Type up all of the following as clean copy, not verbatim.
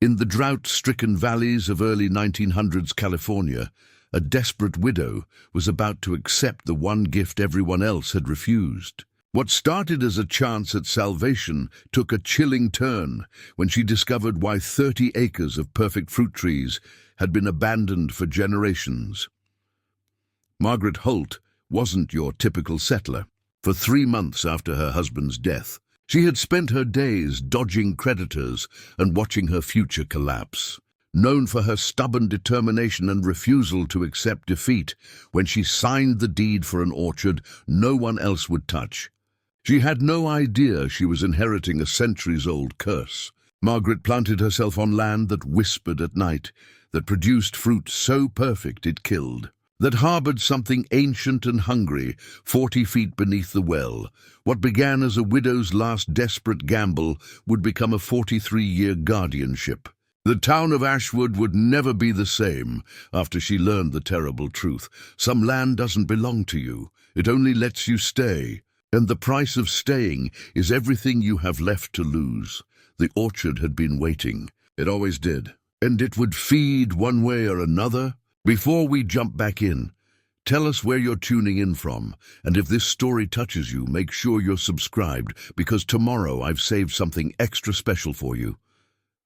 In the drought-stricken valleys of early 1900s California, a desperate widow was about to accept the one gift everyone else had refused. What started as a chance at salvation took a chilling turn when she discovered why 30 acres of perfect fruit trees had been abandoned for generations. Margaret Holt wasn't your typical settler. For 3 months after her husband's death, she had spent her days dodging creditors and watching her future collapse. Known for her stubborn determination and refusal to accept defeat, when she signed the deed for an orchard no one else would touch. She had no idea she was inheriting a centuries-old curse. Margaret planted herself on land that whispered at night, that produced fruit so perfect it killed, that harbored something ancient and hungry 40 feet beneath the well. What began as a widow's last desperate gamble would become a 43-year guardianship. The town of Ashwood would never be the same after she learned the terrible truth. Some land doesn't belong to you. It only lets you stay. And the price of staying is everything you have left to lose. The orchard had been waiting. It always did. And it would feed one way or another. Before we jump back in, tell us where you're tuning in from, and if this story touches you, make sure you're subscribed, because tomorrow I've saved something extra special for you.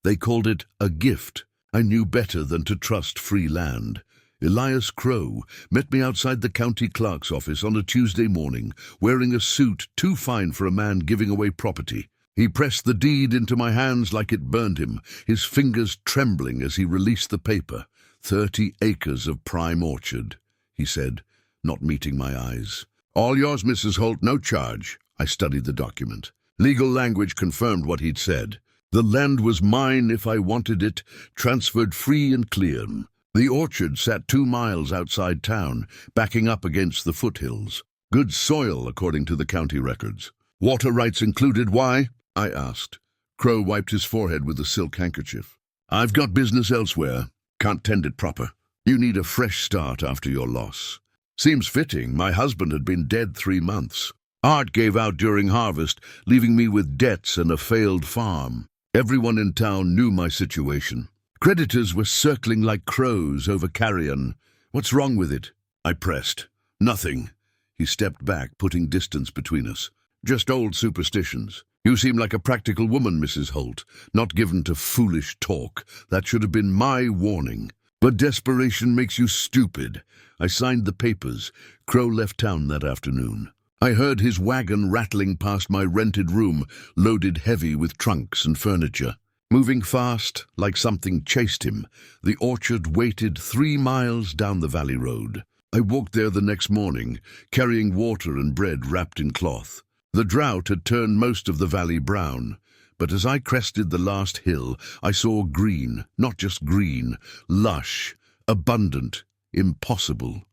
They called it a gift. I knew better than to trust free land. Elias Crow met me outside the county clerk's office on a Tuesday morning, wearing a suit too fine for a man giving away property. He pressed the deed into my hands like it burned him, his fingers trembling as he released the paper. 30 acres of prime orchard, he said, not meeting my eyes. All yours, Mrs. Holt, no charge. I studied the document. Legal language confirmed what he'd said. The land was mine if I wanted it, transferred free and clear. The orchard sat 2 miles outside town, backing up against the foothills. Good soil, according to the county records. Water rights included. Why? I asked. Crow wiped his forehead with a silk handkerchief. I've got business elsewhere. Can't tend it proper. You need a fresh start after your loss. Seems fitting. My husband had been dead 3 months. Art gave out during harvest, leaving me with debts and a failed farm. Everyone in town knew my situation. Creditors were circling like crows over carrion. What's wrong with it? I pressed. Nothing. He stepped back, putting distance between us. Just old superstitions. You seem like a practical woman, Mrs. Holt, not given to foolish talk. That should have been my warning. But desperation makes you stupid. I signed the papers. Crow left town that afternoon. I heard his wagon rattling past my rented room, loaded heavy with trunks and furniture. Moving fast, like something chased him, the orchard waited 3 miles down the valley road. I walked there the next morning, carrying water and bread wrapped in cloth. The drought had turned most of the valley brown, but as I crested the last hill, I saw green, not just green, lush, abundant, impossible.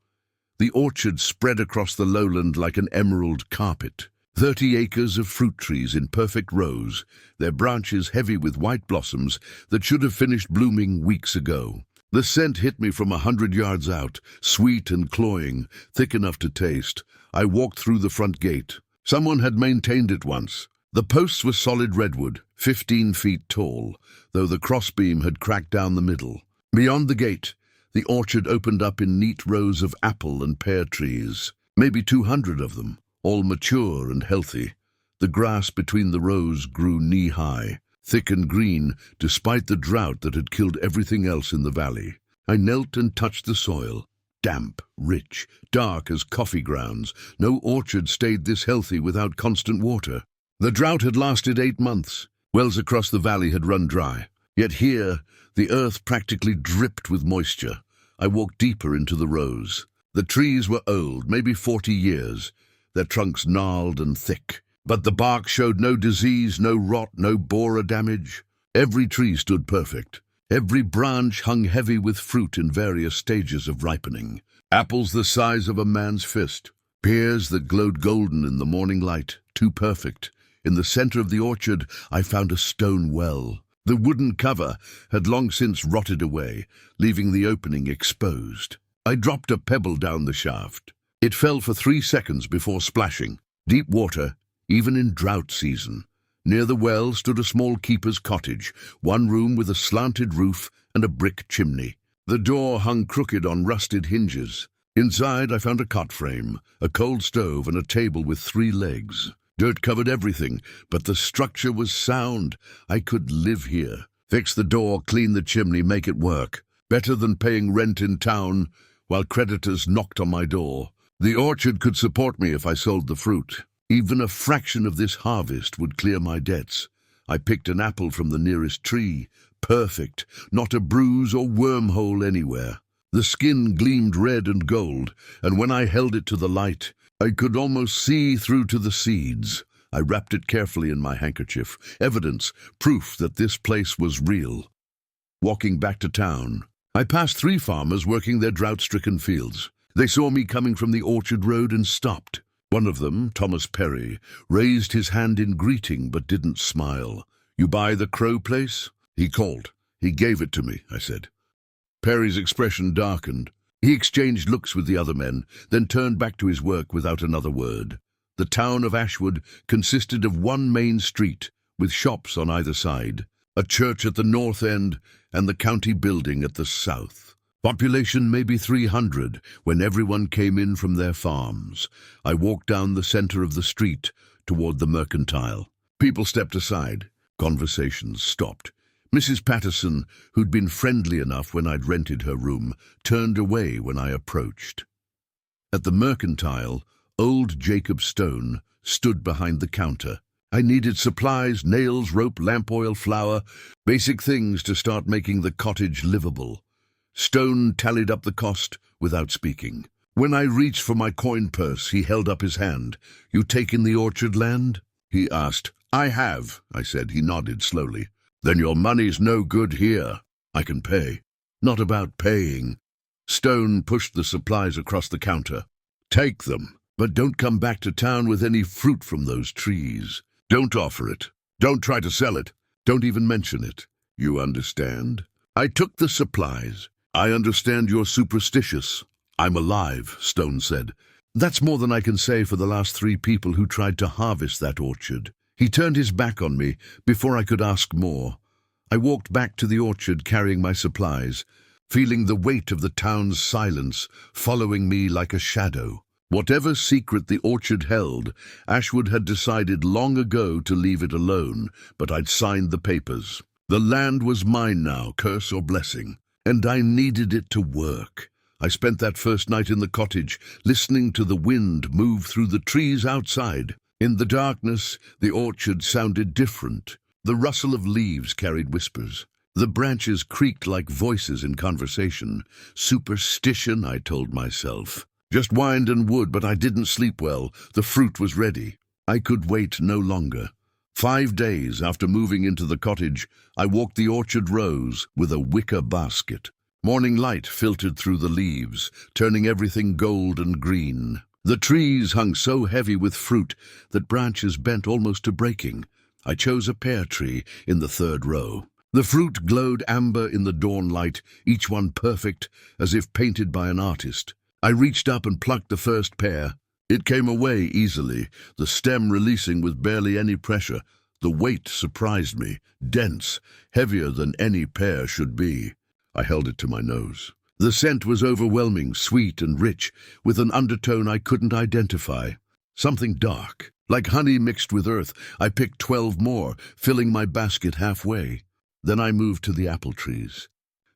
The orchard spread across the lowland like an emerald carpet. 30 acres of fruit trees in perfect rows, their branches heavy with white blossoms that should have finished blooming weeks ago. The scent hit me from 100 yards out, sweet and cloying, thick enough to taste. I walked through the front gate. Someone had maintained it once. The posts were solid redwood, 15 feet tall, though the crossbeam had cracked down the middle. Beyond the gate, the orchard opened up in neat rows of apple and pear trees, maybe 200 of them, all mature and healthy. The grass between the rows grew knee-high, thick and green, despite the drought that had killed everything else in the valley. I knelt and touched the soil. Damp, rich, dark as coffee grounds. No orchard stayed this healthy without constant water. The drought had lasted 8 months. Wells across the valley had run dry. Yet here, the earth practically dripped with moisture. I walked deeper into the rows. The trees were old, maybe 40 years, their trunks gnarled and thick. But the bark showed no disease, no rot, no borer damage. Every tree stood perfect. Every branch hung heavy with fruit in various stages of ripening. Apples the size of a man's fist. Pears that glowed golden in the morning light, too perfect. In the center of the orchard, I found a stone well. The wooden cover had long since rotted away, leaving the opening exposed. I dropped a pebble down the shaft. It fell for 3 seconds before splashing. Deep water, even in drought season. Near the well stood a small keeper's cottage, one room with a slanted roof and a brick chimney. The door hung crooked on rusted hinges. Inside I found a cot frame, a cold stove and a table with 3 legs. Dirt covered everything, but the structure was sound. I could live here. Fix the door, clean the chimney, make it work. Better than paying rent in town while creditors knocked on my door. The orchard could support me if I sold the fruit. Even a fraction of this harvest would clear my debts. I picked an apple from the nearest tree. Perfect, not a bruise or wormhole anywhere. The skin gleamed red and gold, and when I held it to the light, I could almost see through to the seeds. I wrapped it carefully in my handkerchief, evidence, proof that this place was real. Walking back to town, I passed 3 farmers working their drought-stricken fields. They saw me coming from the orchard road and stopped. One of them, Thomas Perry, raised his hand in greeting but didn't smile. "You buy the Crow place?" He called. "He gave it to me," I said. Perry's expression darkened. He exchanged looks with the other men, then turned back to his work without another word. The town of Ashwood consisted of one main street, with shops on either side, a church at the north end, and the county building at the south. Population maybe 300 when everyone came in from their farms. I walked down the center of the street toward the mercantile. People stepped aside. Conversations stopped. Mrs. Patterson, who'd been friendly enough when I'd rented her room, turned away when I approached. At the mercantile, old Jacob Stone stood behind the counter. I needed supplies, nails, rope, lamp oil, flour, basic things to start making the cottage livable. Stone tallied up the cost without speaking. When I reached for my coin purse, he held up his hand. "You taken the orchard land?" he asked. "I have," I said. He nodded slowly. "Then your money's no good here. I can pay." "Not about paying." Stone pushed the supplies across the counter. "Take them, but don't come back to town with any fruit from those trees. Don't offer it. Don't try to sell it. Don't even mention it. You understand?" I took the supplies. "I understand you're superstitious." "I'm alive," Stone said. "That's more than I can say for the last 3 people who tried to harvest that orchard." He turned his back on me before I could ask more. I walked back to the orchard carrying my supplies, feeling the weight of the town's silence following me like a shadow. Whatever secret the orchard held, Ashwood had decided long ago to leave it alone, but I'd signed the papers. The land was mine now, curse or blessing, and I needed it to work. I spent that first night in the cottage, listening to the wind move through the trees outside. In the darkness, the orchard sounded different. The rustle of leaves carried whispers. The branches creaked like voices in conversation. Superstition, I told myself. Just wind and wood, but I didn't sleep well. The fruit was ready. I could wait no longer. 5 days after moving into the cottage, I walked the orchard rows with a wicker basket. Morning light filtered through the leaves, turning everything gold and green. The trees hung so heavy with fruit that branches bent almost to breaking. I chose a pear tree in the 3rd row. The fruit glowed amber in the dawn light, each one perfect, as if painted by an artist. I reached up and plucked the first pear. It came away easily, the stem releasing with barely any pressure. The weight surprised me, dense, heavier than any pear should be. I held it to my nose. The scent was overwhelming, sweet and rich, with an undertone I couldn't identify. Something dark, like honey mixed with earth. I picked 12 more, filling my basket halfway. Then I moved to the apple trees.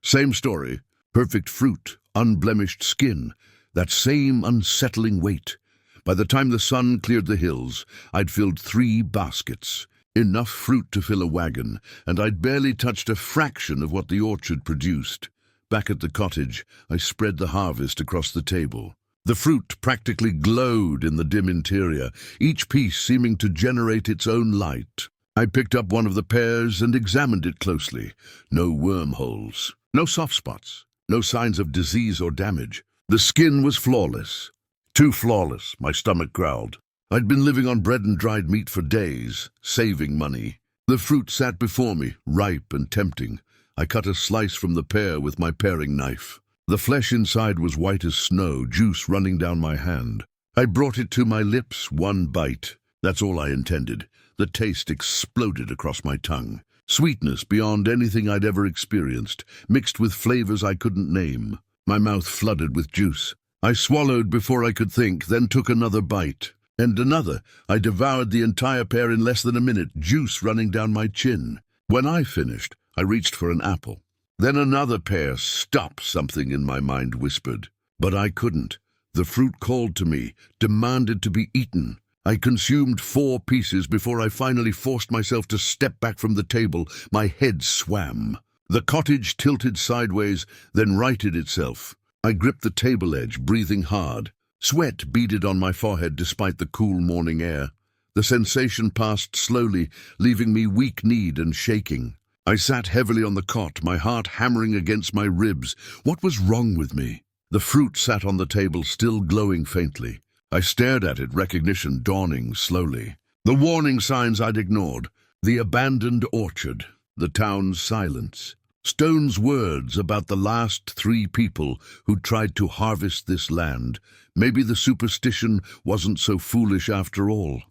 Same story, perfect fruit, unblemished skin, that same unsettling weight. By the time the sun cleared the hills, I'd filled 3 baskets. Enough fruit to fill a wagon, and I'd barely touched a fraction of what the orchard produced. Back at the cottage, I spread the harvest across the table. The fruit practically glowed in the dim interior, each piece seeming to generate its own light. I picked up one of the pears and examined it closely. No wormholes, no soft spots, no signs of disease or damage. The skin was flawless. Too flawless, my stomach growled. I'd been living on bread and dried meat for days, saving money. The fruit sat before me, ripe and tempting. I cut a slice from the pear with my paring knife. The flesh inside was white as snow, juice running down my hand. I brought it to my lips, 1 bite. That's all I intended. The taste exploded across my tongue. Sweetness beyond anything I'd ever experienced, mixed with flavors I couldn't name. My mouth flooded with juice. I swallowed before I could think, then took another bite. And another. I devoured the entire pear in less than a minute, juice running down my chin. When I finished, I reached for an apple. Then another pear. Stop, something in my mind whispered. But I couldn't. The fruit called to me, demanded to be eaten. I consumed 4 pieces before I finally forced myself to step back from the table. My head swam. The cottage tilted sideways, then righted itself. I gripped the table edge, breathing hard. Sweat beaded on my forehead despite the cool morning air. The sensation passed slowly, leaving me weak-kneed and shaking. I sat heavily on the cot, my heart hammering against my ribs. What was wrong with me? The fruit sat on the table, still glowing faintly. I stared at it, recognition dawning slowly. The warning signs I'd ignored. The abandoned orchard. The town's silence. Stone's words about the last 3 people who'd tried to harvest this land. Maybe the superstition wasn't so foolish after all.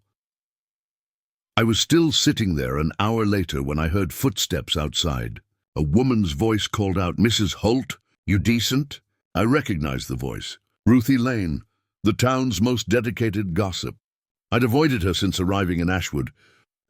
I was still sitting there an hour later when I heard footsteps outside. A woman's voice called out, "Mrs. Holt, you decent?" I recognized the voice. Ruthie Lane, the town's most dedicated gossip. I'd avoided her since arriving in Ashwood,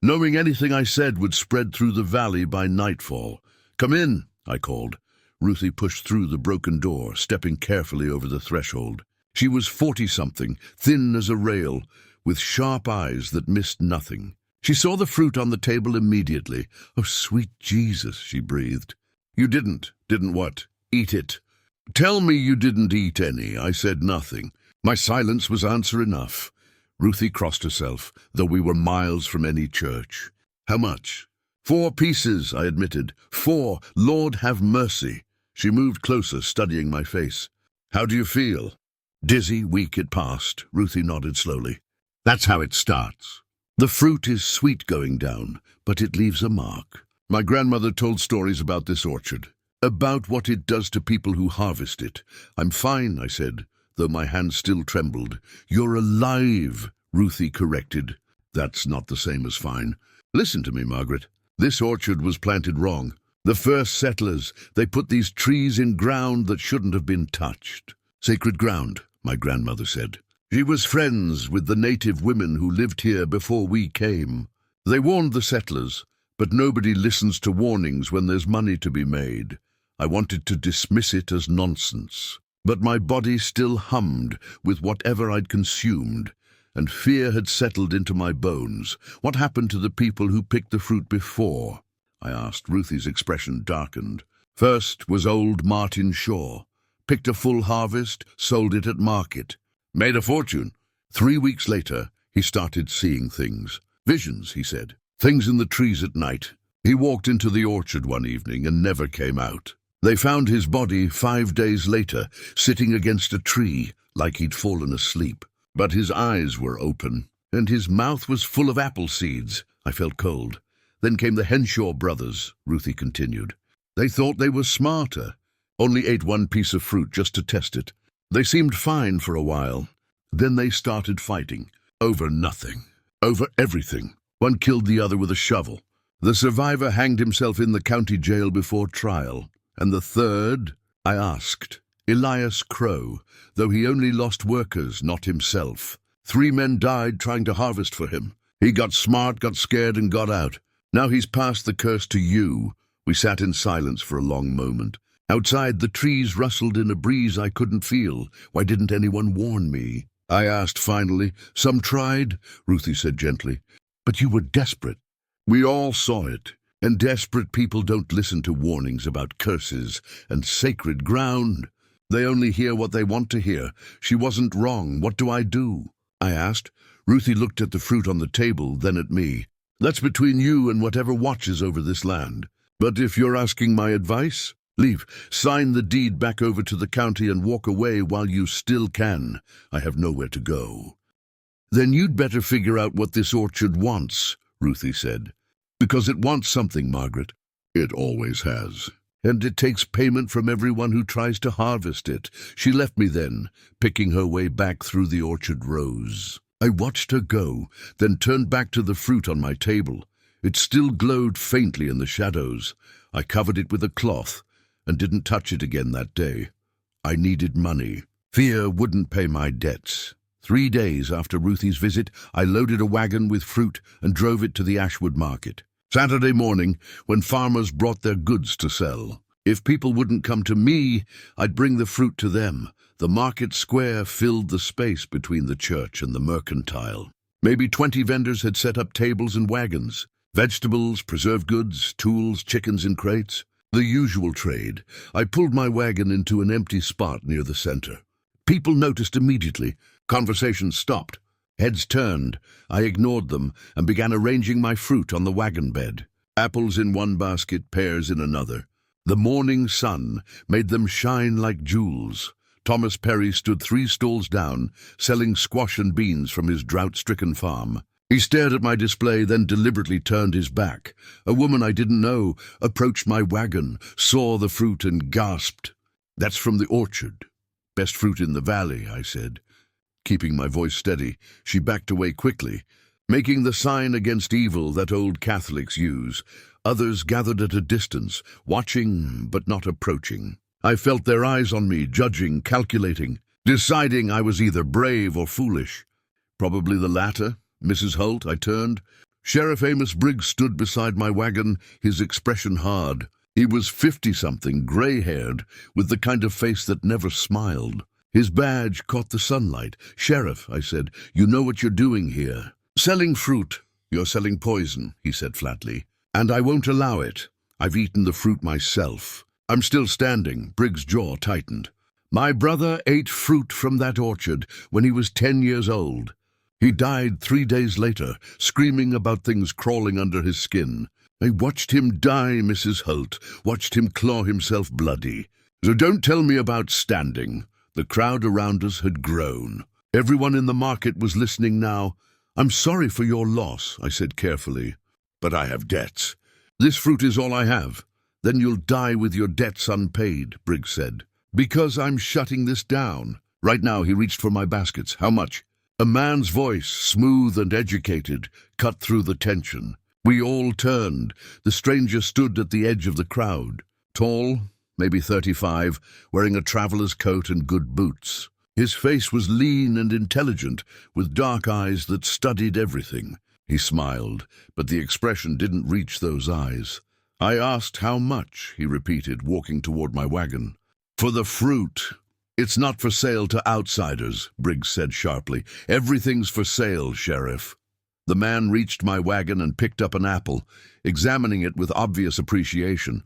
knowing anything I said would spread through the valley by nightfall. "Come in," I called. Ruthie pushed through the broken door, stepping carefully over the threshold. She was 40-something, thin as a rail, with sharp eyes that missed nothing. She saw the fruit on the table immediately. "Oh, sweet Jesus," she breathed. "You didn't what? Eat it." "Tell me you didn't eat any." I said nothing. My silence was answer enough. Ruthie crossed herself, though we were miles from any church. "How much?" 4 pieces, I admitted. 4, Lord have mercy. She moved closer, studying my face. "How do you feel?" "Dizzy, weak," it passed. Ruthie nodded slowly. "That's how it starts. The fruit is sweet going down, but it leaves a mark." My grandmother told stories about this orchard, about what it does to people who harvest it. "I'm fine," I said, though my hand still trembled. "You're alive," Ruthie corrected. "That's not the same as fine. Listen to me, Margaret. This orchard was planted wrong. The first settlers, they put these trees in ground that shouldn't have been touched. Sacred ground," my grandmother said. She was friends with the native women who lived here before we came. They warned the settlers, but nobody listens to warnings when there's money to be made. I wanted to dismiss it as nonsense, but my body still hummed with whatever I'd consumed, and fear had settled into my bones. "What happened to the people who picked the fruit before?" I asked. Ruthie's expression darkened. "First was old Martin Shaw. Picked a full harvest, sold it at market. Made a fortune. 3 weeks later, he started seeing things. Visions, he said. Things in the trees at night. He walked into the orchard one evening and never came out. They found his body 5 days later, sitting against a tree, like he'd fallen asleep. But his eyes were open, and his mouth was full of apple seeds." I felt cold. "Then came the Henshaw brothers," Ruthie continued. "They thought they were smarter. Only ate 1 piece of fruit just to test it. They seemed fine for a while. Then they started fighting. Over nothing. Over everything. One killed the other with a shovel. The survivor hanged himself in the county jail before trial. And the third?" I asked. "Elias Crow, though he only lost workers, not himself. 3 men died trying to harvest for him. He got smart, got scared, and got out. Now he's passed the curse to you." We sat in silence for a long moment. Outside, the trees rustled in a breeze I couldn't feel. "Why didn't anyone warn me?" I asked finally. "Some tried," Ruthie said gently. "But you were desperate." "We all saw it. And desperate people don't listen to warnings about curses and sacred ground. They only hear what they want to hear. She wasn't wrong. What do I do?" I asked. Ruthie looked at the fruit on the table, then at me. "That's between you and whatever watches over this land. But if you're asking my advice, leave. Sign the deed back over to the county and walk away while you still can. I have nowhere to go." "Then you'd better figure out what this orchard wants," Ruthie said. "Because it wants something, Margaret. It always has. And it takes payment from everyone who tries to harvest it." She left me then, picking her way back through the orchard rows. I watched her go, then turned back to the fruit on my table. It still glowed faintly in the shadows. I covered it with a cloth and didn't touch it again that day. I needed money. Fear wouldn't pay my debts. 3 days after Ruthie's visit, I loaded a wagon with fruit and drove it to the Ashwood market. Saturday morning, when farmers brought their goods to sell. If people wouldn't come to me, I'd bring the fruit to them. The market square filled the space between the church and the mercantile. Maybe 20 vendors had set up tables and wagons. Vegetables, preserved goods, tools, chickens in crates. The usual trade. I pulled my wagon into an empty spot near the center. People noticed immediately. Conversation stopped. Heads turned. I ignored them and began arranging my fruit on the wagon bed. Apples in one basket, pears in another. The morning sun made them shine like jewels. Thomas Perry stood 3 stalls down, selling squash and beans from his drought-stricken farm. He stared at my display, then deliberately turned his back. A woman I didn't know approached my wagon, saw the fruit and gasped. "That's from the orchard. Best fruit in the valley," I said. Keeping my voice steady, she backed away quickly, making the sign against evil that old Catholics use. Others gathered at a distance, watching but not approaching. I felt their eyes on me, judging, calculating, deciding I was either brave or foolish. Probably the latter. "Mrs. Holt," I turned. Sheriff Amos Briggs stood beside my wagon, his expression hard. He was 50-something, gray-haired, with the kind of face that never smiled. His badge caught the sunlight. "Sheriff," I said, "you know what you're doing here." "Selling fruit." "You're selling poison," he said flatly. "And I won't allow it. I've eaten the fruit myself." I'm still standing. Briggs' jaw tightened. "My brother ate fruit from that orchard when he was 10 years old. He died 3 days later, screaming about things crawling under his skin. I watched him die, Mrs. Holt, watched him claw himself bloody. So don't tell me about standing." The crowd around us had grown. Everyone in the market was listening now. "I'm sorry for your loss," I said carefully, "but I have debts. This fruit is all I have." "Then you'll die with your debts unpaid," Briggs said. "Because I'm shutting this down." Right now he reached for my baskets. "How much?" A man's voice, smooth and educated, cut through the tension. We all turned. The stranger stood at the edge of the crowd. Tall, maybe 35, wearing a traveler's coat and good boots. His face was lean and intelligent, with dark eyes that studied everything. He smiled, but the expression didn't reach those eyes. I asked how much, he repeated, walking toward my wagon. "For the fruit." "It's not for sale to outsiders," Briggs said sharply. "Everything's for sale, Sheriff." The man reached my wagon and picked up an apple, examining it with obvious appreciation.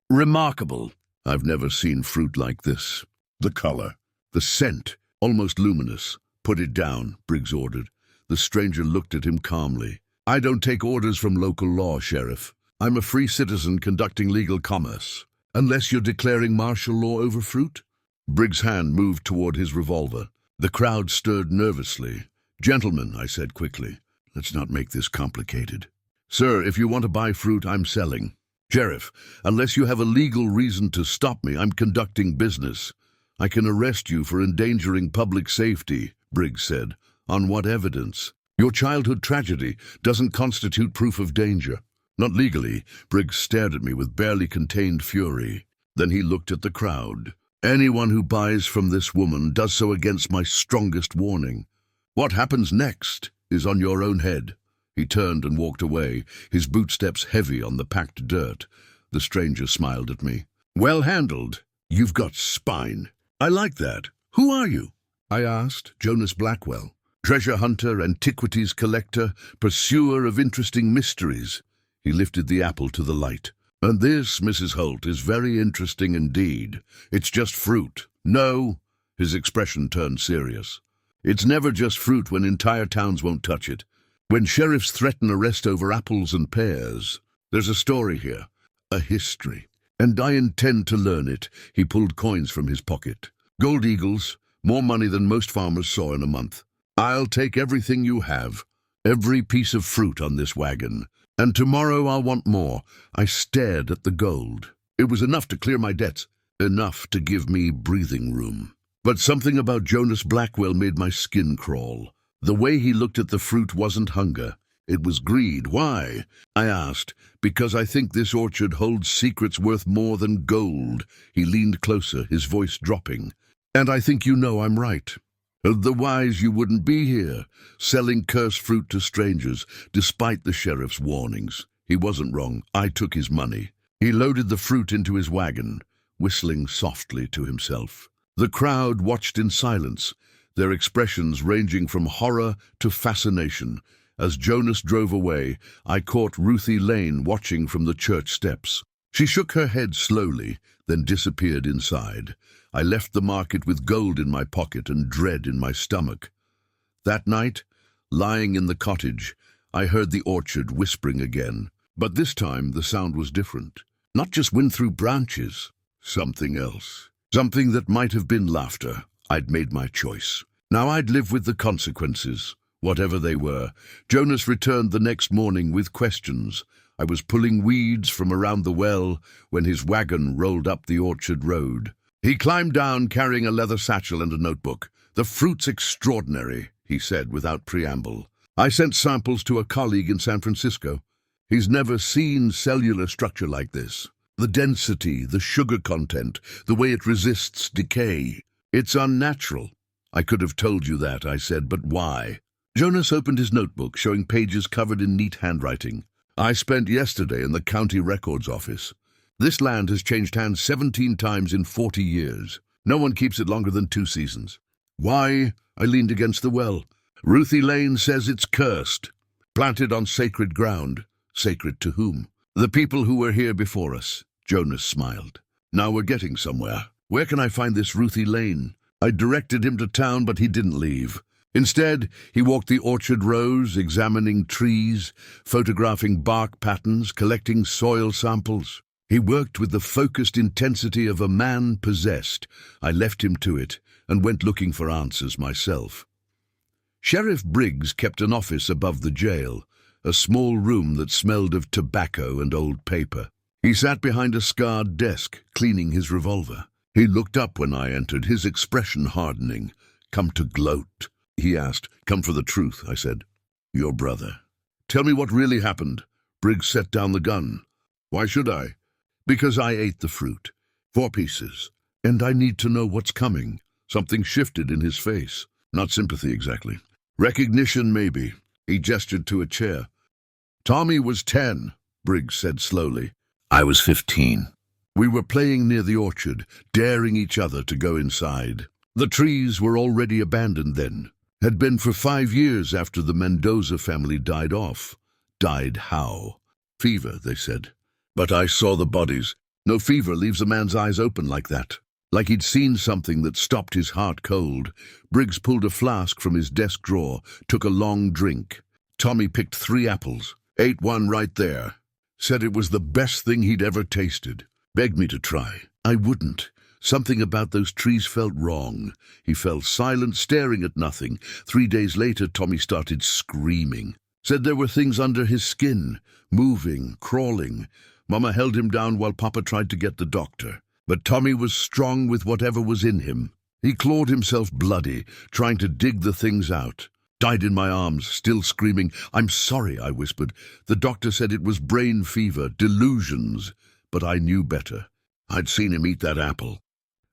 "Remarkable. I've never seen fruit like this. The color, the scent, almost luminous." "Put it down," Briggs ordered. The stranger looked at him calmly. "I don't take orders from local law, Sheriff. I'm a free citizen conducting legal commerce. Unless you're declaring martial law over fruit?" Briggs' hand moved toward his revolver. The crowd stirred nervously. "Gentlemen," I said quickly, "let's not make this complicated. Sir, if you want to buy fruit, I'm selling. Sheriff, unless you have a legal reason to stop me, I'm conducting business. I can arrest you for endangering public safety," Briggs said. "On what evidence? Your childhood tragedy doesn't constitute proof of danger." "Not legally." Briggs stared at me with barely contained fury. Then he looked at the crowd. "Anyone who buys from this woman does so against my strongest warning. What happens next is on your own head." He turned and walked away, his bootsteps heavy on the packed dirt. The stranger smiled at me. "Well handled. You've got spine." "I like that. Who are you?" I asked. "Jonas Blackwell. Treasure hunter, antiquities collector, pursuer of interesting mysteries." He lifted the apple to the light. "And this, Mrs. Holt, is very interesting indeed. It's just fruit." "No." His expression turned serious. "It's never just fruit when entire towns won't touch it. When sheriffs threaten arrest over apples and pears. There's a story here, a history. And I intend to learn it." He pulled coins from his pocket. "Gold eagles, more money than most farmers saw in a month. I'll take everything you have, every piece of fruit on this wagon. And tomorrow I'll want more." I stared at the gold. It was enough to clear my debts, enough to give me breathing room. But something about Jonas Blackwell made my skin crawl. The way he looked at the fruit wasn't hunger. It was greed. Why? I asked. Because I think this orchard holds secrets worth more than gold. He leaned closer, his voice dropping. And I think you know I'm right. Otherwise you wouldn't be here, selling cursed fruit to strangers, despite the sheriff's warnings. He wasn't wrong. I took his money. He loaded the fruit into his wagon, whistling softly to himself. The crowd watched in silence, their expressions ranging from horror to fascination. As Jonas drove away, I caught Ruthie Lane watching from the church steps. She shook her head slowly, then disappeared inside. I left the market with gold in my pocket and dread in my stomach. That night, lying in the cottage, I heard the orchard whispering again. But this time the sound was different. Not just wind through branches. Something else. Something that might have been laughter. I'd made my choice. Now I'd live with the consequences, whatever they were. Jonas returned the next morning with questions. I was pulling weeds from around the well when his wagon rolled up the orchard road. He climbed down carrying a leather satchel and a notebook. "The fruit's extraordinary," he said without preamble. "I sent samples to a colleague in San Francisco. He's never seen cellular structure like this. The density, the sugar content, the way it resists decay. It's unnatural." "I could have told you that," I said, "but why?" Jonas opened his notebook, showing pages covered in neat handwriting. "I spent yesterday in the county records office. This land has changed hands 17 times in 40 years. No one keeps it longer than 2 seasons. Why? I leaned against the well. Ruthie Lane says it's cursed. Planted on sacred ground. Sacred to whom? The people who were here before us. Jonas smiled. Now we're getting somewhere. Where can I find this Ruthie Lane? I directed him to town, but he didn't leave. Instead, he walked the orchard rows, examining trees, photographing bark patterns, collecting soil samples. He worked with the focused intensity of a man possessed. I left him to it and went looking for answers myself. Sheriff Briggs kept an office above the jail, a small room that smelled of tobacco and old paper. He sat behind a scarred desk, cleaning his revolver. He looked up when I entered, his expression hardening. "Come to gloat?" he asked. "Come for the truth," I said. "Your brother." "Tell me what really happened." Briggs set down the gun. "Why should I?" "Because I ate the fruit. 4 pieces. And I need to know what's coming." Something shifted in his face. Not sympathy exactly. Recognition, maybe. He gestured to a chair. "Tommy was 10, Briggs said slowly. "I was 15. We were playing near the orchard, daring each other to go inside. The trees were already abandoned then. Had been for 5 years after the Mendoza family died off. Died how? Fever, they said. But I saw the bodies. No fever leaves a man's eyes open like that. Like he'd seen something that stopped his heart cold. Briggs pulled a flask from his desk drawer, took a long drink. Tommy picked 3 apples, ate one right there. Said it was the best thing he'd ever tasted. Begged me to try. I wouldn't. Something about those trees felt wrong. He fell silent, staring at nothing. 3 days later, Tommy started screaming. Said there were things under his skin, moving, crawling. Mama held him down while Papa tried to get the doctor. But Tommy was strong with whatever was in him. He clawed himself bloody, trying to dig the things out. Died in my arms, still screaming. "I'm sorry," I whispered. The doctor said it was brain fever, delusions. But I knew better. I'd seen him eat that apple.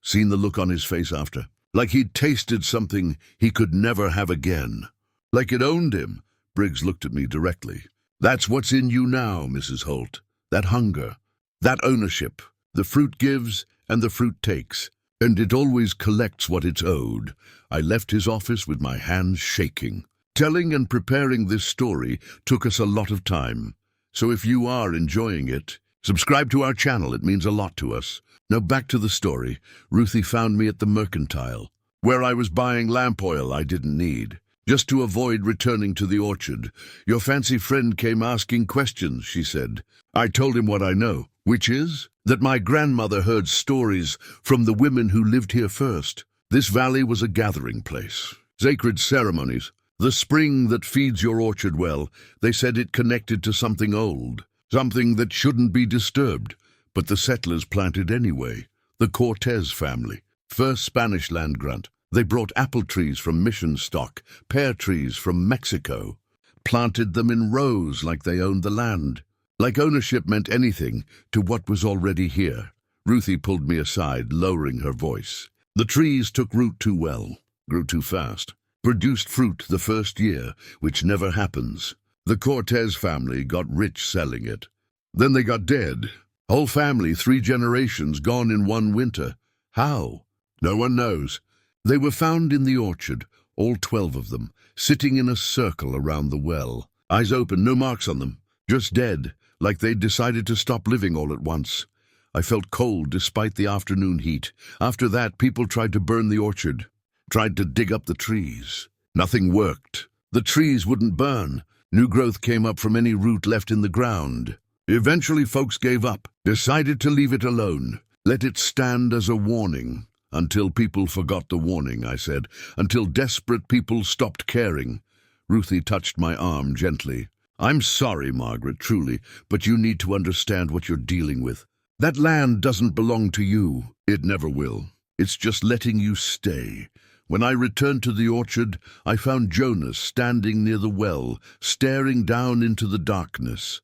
Seen the look on his face after. Like he'd tasted something he could never have again. Like it owned him. Briggs looked at me directly. "That's what's in you now, Mrs. Holt. That hunger. That ownership. The fruit gives and the fruit takes. And it always collects what it's owed." I left his office with my hands shaking. Telling and preparing this story took us a lot of time. So if you are enjoying it, subscribe to our channel. It means a lot to us. Now back to the story. Ruthie found me at the mercantile, where I was buying lamp oil I didn't need, just to avoid returning to the orchard. "Your fancy friend came asking questions," she said. I told him what I know, which is that my grandmother heard stories from the women who lived here first. This valley was a gathering place. Sacred ceremonies. The spring that feeds your orchard well, they said it connected to something old, something that shouldn't be disturbed. But the settlers planted anyway. The Cortez family. First Spanish land grant. They brought apple trees from mission stock, pear trees from Mexico, planted them in rows like they owned the land. Like ownership meant anything to what was already here. Ruthie pulled me aside, lowering her voice. The trees took root too well, grew too fast, produced fruit the first year, which never happens. The Cortez family got rich selling it. Then they got dead. Whole family, 3 generations gone in one winter. How? No one knows. They were found in the orchard, all 12 of them, sitting in a circle around the well. Eyes open, no marks on them, just dead, like they'd decided to stop living all at once. I felt cold despite the afternoon heat. After that, people tried to burn the orchard, tried to dig up the trees. Nothing worked. The trees wouldn't burn. New growth came up from any root left in the ground. Eventually, folks gave up, decided to leave it alone, let it stand as a warning. Until people forgot the warning, I said, until desperate people stopped caring. Ruthie touched my arm gently. I'm sorry, Margaret, truly, but you need to understand what you're dealing with. That land doesn't belong to you. It never will. It's just letting you stay. When I returned to the orchard, I found Jonas standing near the well, staring down into the darkness.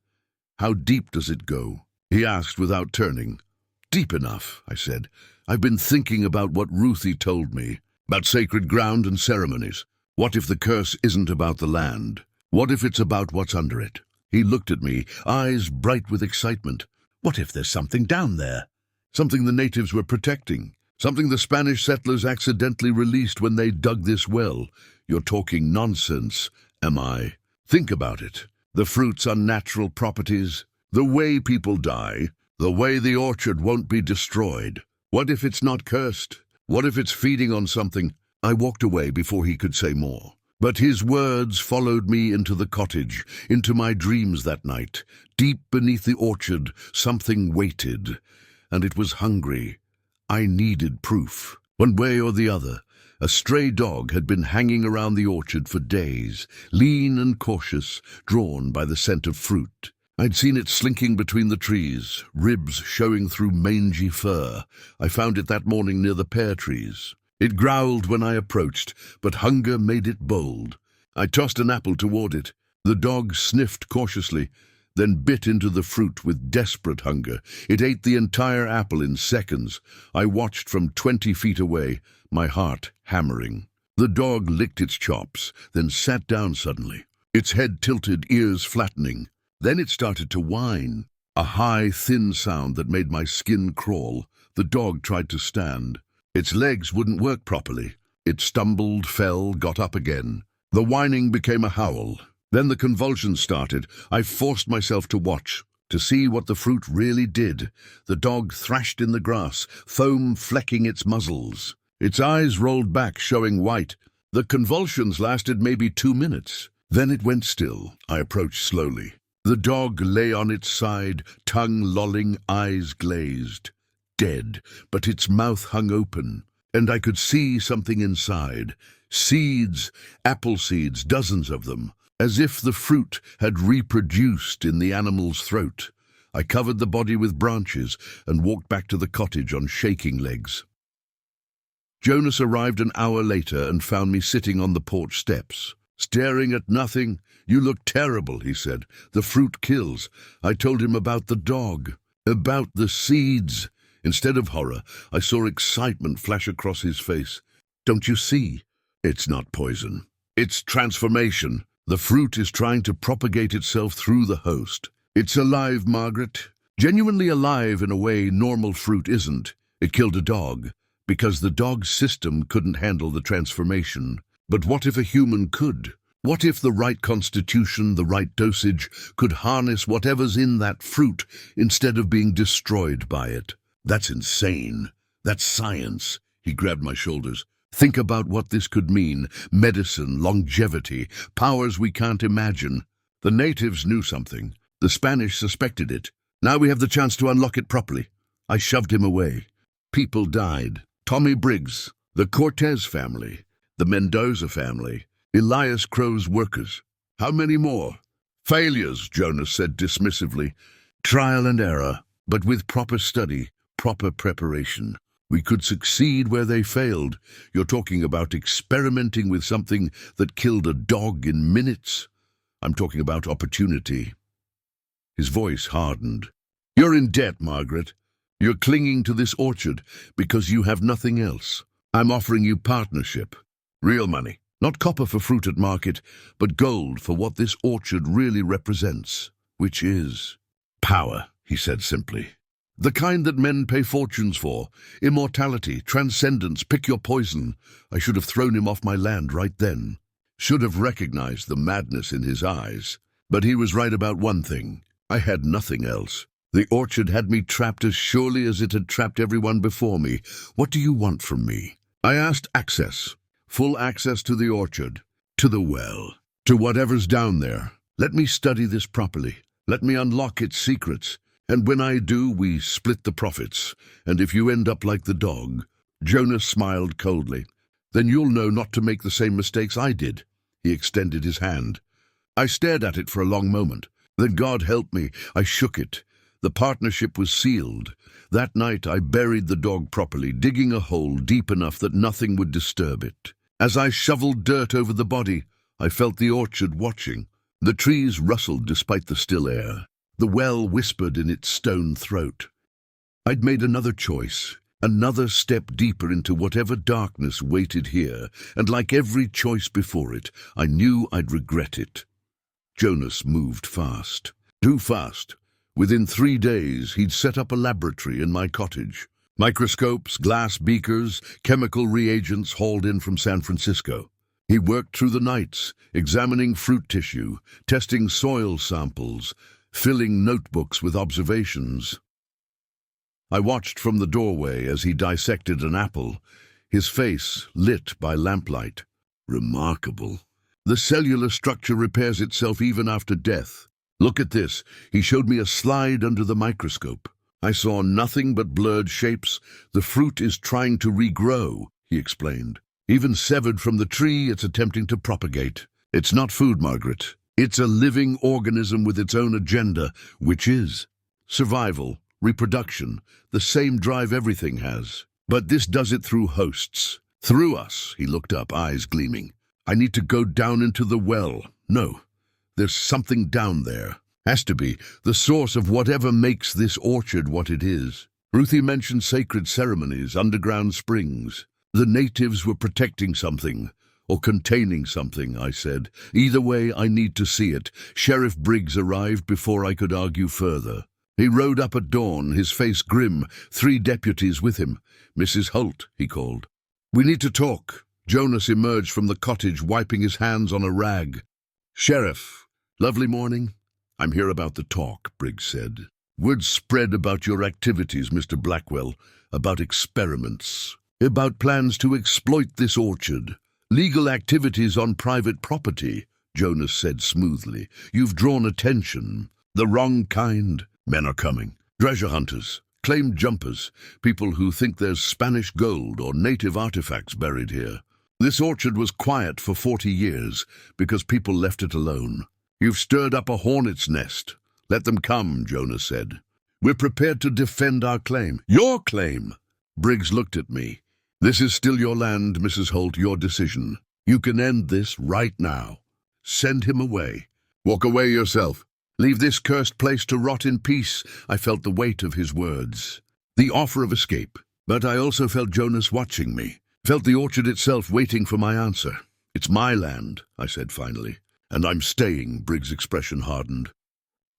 How deep does it go? He asked without turning. Deep enough, I said. I've been thinking about what Ruthie told me, about sacred ground and ceremonies. What if the curse isn't about the land? What if it's about what's under it? He looked at me, eyes bright with excitement. What if there's something down there? Something the natives were protecting. Something the Spanish settlers accidentally released when they dug this well. You're talking nonsense, am I? Think about it. The fruit's unnatural properties, the way people die, the way the orchard won't be destroyed. What if it's not cursed? What if it's feeding on something? I walked away before he could say more. But his words followed me into the cottage, into my dreams that night. Deep beneath the orchard, something waited, and it was hungry. I needed proof. One way or the other, a stray dog had been hanging around the orchard for days, lean and cautious, drawn by the scent of fruit. I'd seen it slinking between the trees, ribs showing through mangy fur. I found it that morning near the pear trees. It growled when I approached, but hunger made it bold. I tossed an apple toward it. The dog sniffed cautiously, then bit into the fruit with desperate hunger. It ate the entire apple in seconds. I watched from 20 feet away, my heart hammering. The dog licked its chops, then sat down suddenly, its head tilted, ears flattening. Then it started to whine, a high, thin sound that made my skin crawl. The dog tried to stand. Its legs wouldn't work properly. It stumbled, fell, got up again. The whining became a howl. Then the convulsions started. I forced myself to watch, to see what the fruit really did. The dog thrashed in the grass, foam flecking its muzzles. Its eyes rolled back, showing white. The convulsions lasted maybe 2 minutes. Then it went still. I approached slowly. The dog lay on its side, tongue lolling, eyes glazed. Dead, but its mouth hung open, and I could see something inside. Seeds, apple seeds, dozens of them, as if the fruit had reproduced in the animal's throat. I covered the body with branches and walked back to the cottage on shaking legs. Jonas arrived an hour later and found me sitting on the porch steps, staring at nothing. You look terrible, he said. The fruit kills. I told him about the dog, about the seeds. Instead of horror, I saw excitement flash across his face. Don't you see? It's not poison. It's transformation. The fruit is trying to propagate itself through the host. It's alive, Margaret. Genuinely alive in a way normal fruit isn't. It killed a dog, because the dog's system couldn't handle the transformation. But what if a human could? What if the right constitution, the right dosage, could harness whatever's in that fruit instead of being destroyed by it? That's insane. That's science. He grabbed my shoulders. Think about what this could mean. Medicine, longevity, powers we can't imagine. The natives knew something. The Spanish suspected it. Now we have the chance to unlock it properly. I shoved him away. People died. Tommy Briggs, the Cortez family, the Mendoza family, Elias Crow's workers. How many more? Failures, Jonas said dismissively. Trial and error, but with proper study, proper preparation. We could succeed where they failed. You're talking about experimenting with something that killed a dog in minutes. I'm talking about opportunity. His voice hardened. You're in debt, Margaret. You're clinging to this orchard because you have nothing else. I'm offering you partnership. Real money. Not copper for fruit at market, but gold for what this orchard really represents, which is power, he said simply. The kind that men pay fortunes for. Immortality, transcendence, pick your poison. I should have thrown him off my land right then. Should have recognized the madness in his eyes. But he was right about one thing. I had nothing else. The orchard had me trapped as surely as it had trapped everyone before me. What do you want from me? I asked access. Full access to the orchard, to the well, to whatever's down there. Let me study this properly. Let me unlock its secrets. And when I do, we split the profits. And if you end up like the dog, Jonas smiled coldly, then you'll know not to make the same mistakes I did. He extended his hand. I stared at it for a long moment. Then, God help me, I shook it. The partnership was sealed. That night I buried the dog properly, digging a hole deep enough that nothing would disturb it. As I shoveled dirt over the body, I felt the orchard watching. The trees rustled despite the still air. The well whispered in its stone throat. I'd made another choice, another step deeper into whatever darkness waited here, and like every choice before it, I knew I'd regret it. Jonas moved fast. Too fast. Within 3 days, he'd set up a laboratory in my cottage. Microscopes, glass beakers, chemical reagents hauled in from San Francisco. He worked through the nights, examining fruit tissue, testing soil samples, filling notebooks with observations. I watched from the doorway as he dissected an apple, his face lit by lamplight. Remarkable. The cellular structure repairs itself even after death. Look at this. He showed me a slide under the microscope. I saw nothing but blurred shapes. The fruit is trying to regrow, he explained. Even severed from the tree, it's attempting to propagate. It's not food, Margaret. It's a living organism with its own agenda, which is survival, reproduction, the same drive everything has. But this does it through hosts. Through us, he looked up, eyes gleaming. I need to go down into the well. No, there's something down there. Has to be the source of whatever makes this orchard what it is. Ruthie mentioned sacred ceremonies, underground springs. The natives were protecting something, or containing something, I said. Either way, I need to see it. Sheriff Briggs arrived before I could argue further. He rode up at dawn, his face grim, 3 deputies with him. Mrs. Holt, he called. We need to talk. Jonas emerged from the cottage, wiping his hands on a rag. Sheriff, lovely morning. I'm here about the talk, Briggs said. Word spread about your activities, Mr. Blackwell, about experiments, about plans to exploit this orchard. Legal activities on private property, Jonas said smoothly. You've drawn attention. The wrong kind. Men are coming. Treasure hunters, claimed jumpers, people who think there's Spanish gold or native artifacts buried here. This orchard was quiet for 40 years because people left it alone. You've stirred up a hornet's nest. Let them come, Jonas said. We're prepared to defend our claim. Your claim! Briggs looked at me. This is still your land, Mrs. Holt, your decision. You can end this right now. Send him away. Walk away yourself. Leave this cursed place to rot in peace. I felt the weight of his words. The offer of escape. But I also felt Jonas watching me. Felt the orchard itself waiting for my answer. It's my land, I said finally. And I'm staying, Briggs' expression hardened.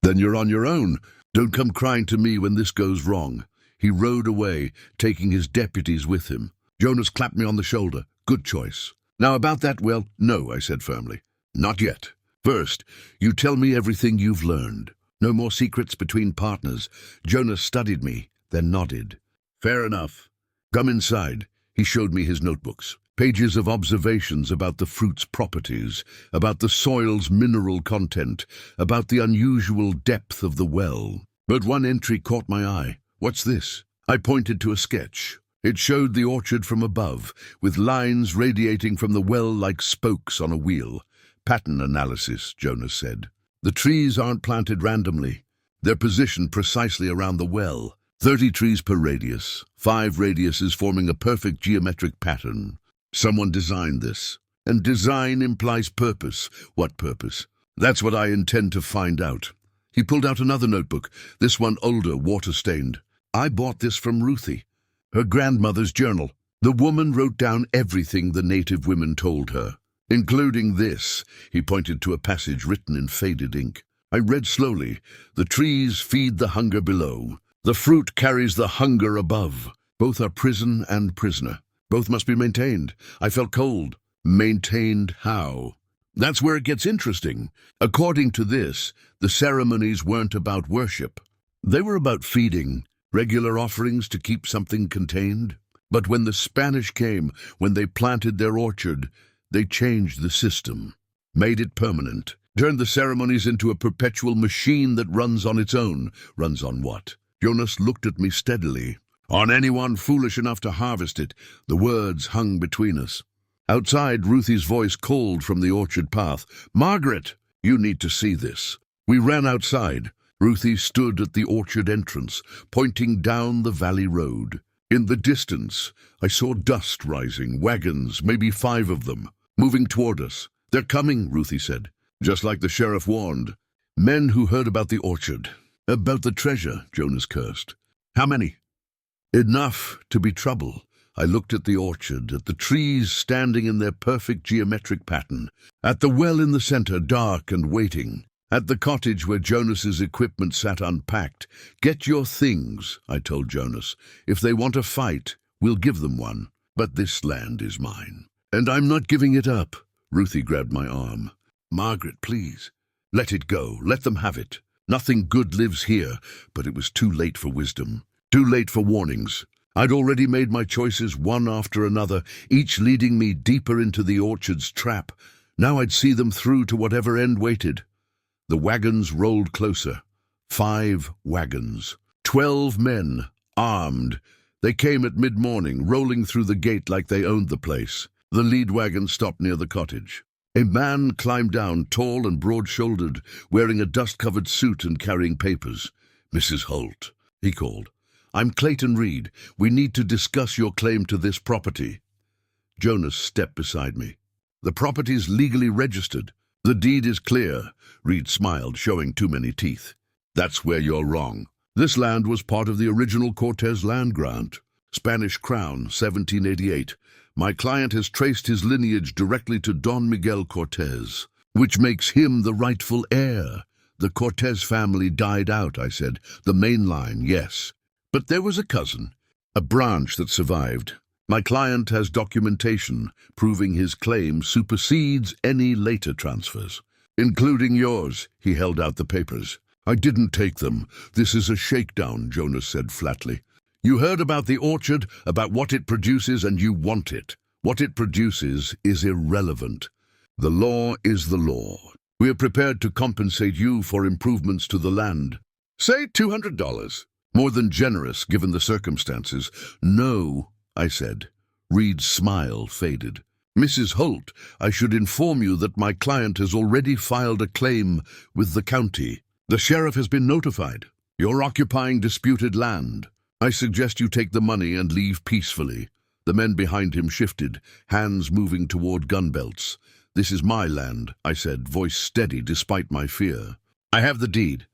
Then you're on your own. Don't come crying to me when this goes wrong. He rode away, taking his deputies with him. Jonas clapped me on the shoulder. Good choice. Now about that, well, no, I said firmly. Not yet. First, you tell me everything you've learned. No more secrets between partners. Jonas studied me, then nodded. Fair enough. Come inside. He showed me his notebooks. Pages of observations about the fruit's properties, about the soil's mineral content, about the unusual depth of the well. But one entry caught my eye. What's this? I pointed to a sketch. It showed the orchard from above, with lines radiating from the well like spokes on a wheel. Pattern analysis, Jonas said. The trees aren't planted randomly. They're positioned precisely around the well. 30 trees per radius, 5 radiuses forming a perfect geometric pattern. Someone designed this. And design implies purpose. What purpose? That's what I intend to find out. He pulled out another notebook, this one older, water-stained. I bought this from Ruthie. Her grandmother's journal. The woman wrote down everything the native women told her, including this. He pointed to a passage written in faded ink. I read slowly. The trees feed the hunger below. The fruit carries the hunger above. Both are prison and prisoner. Both must be maintained. I felt cold. Maintained how? That's where it gets interesting. According to this, the ceremonies weren't about worship. They were about feeding, regular offerings to keep something contained. But when the Spanish came, when they planted their orchard, they changed the system, made it permanent, turned the ceremonies into a perpetual machine that runs on its own. Runs on what? Jonas looked at me steadily. On anyone foolish enough to harvest it. The words hung between us. Outside, Ruthie's voice called from the orchard path. Margaret, you need to see this. We ran outside. Ruthie stood at the orchard entrance, pointing down the valley road. In the distance, I saw dust rising, wagons, maybe 5 of them, moving toward us. They're coming, Ruthie said, just like the sheriff warned. Men who heard about the orchard. About the treasure, Jonas cursed. How many? Enough to be trouble. I looked at the orchard, at the trees standing in their perfect geometric pattern, at the well in the center, dark and waiting, at the cottage where Jonas's equipment sat unpacked. Get your things, I told Jonas. If they want a fight, we'll give them one. But this land is mine, and I'm not giving it up. Ruthie grabbed my arm. Margaret, please. Let it go. Let them have it. Nothing good lives here, but it was too late for wisdom. Too late for warnings. I'd already made my choices one after another, each leading me deeper into the orchard's trap. Now I'd see them through to whatever end waited. The wagons rolled closer. 5 wagons. 12 men, armed. They came at mid-morning, rolling through the gate like they owned the place. The lead wagon stopped near the cottage. A man climbed down, tall and broad-shouldered, wearing a dust-covered suit and carrying papers. Mrs. Holt, he called. I'm Clayton Reed. We need to discuss your claim to this property. Jonas stepped beside me. The property's legally registered. The deed is clear. Reed smiled, showing too many teeth. That's where you're wrong. This land was part of the original Cortez land grant. Spanish Crown, 1788. My client has traced his lineage directly to Don Miguel Cortez, which makes him the rightful heir. The Cortez family died out, I said. The main line, yes. But there was a cousin, a branch that survived. My client has documentation proving his claim supersedes any later transfers, including yours. He held out the papers. I didn't take them. This is a shakedown, Jonas said flatly. You heard about the orchard, about what it produces, and you want it. What it produces is irrelevant. The law is the law. We are prepared to compensate you for improvements to the land. Say $200. More than generous, given the circumstances. No, I said. Reed's smile faded. Mrs. Holt, I should inform you that my client has already filed a claim with the county. The sheriff has been notified. You're occupying disputed land. I suggest you take the money and leave peacefully. The men behind him shifted, hands moving toward gun belts. This is my land, I said, voice steady despite my fear. I have the deed.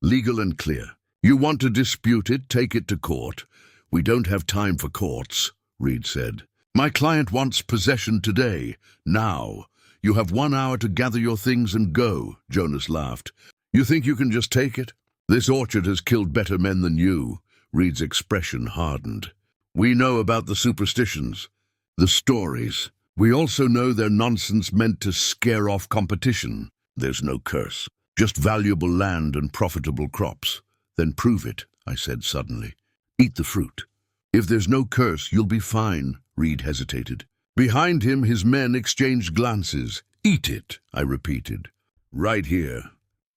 Legal and clear. You want to dispute it, take it to court. We don't have time for courts, Reed said. My client wants possession today, now. You have 1 hour to gather your things and go, Jonas laughed. You think you can just take it? This orchard has killed better men than you. Reed's expression hardened. We know about the superstitions, the stories. We also know they're nonsense meant to scare off competition. There's no curse, just valuable land and profitable crops. Then prove it, I said suddenly. Eat the fruit. If there's no curse, you'll be fine, Reed hesitated. Behind him, his men exchanged glances. Eat it, I repeated. Right here.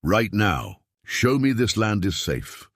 Right now. Show me this land is safe.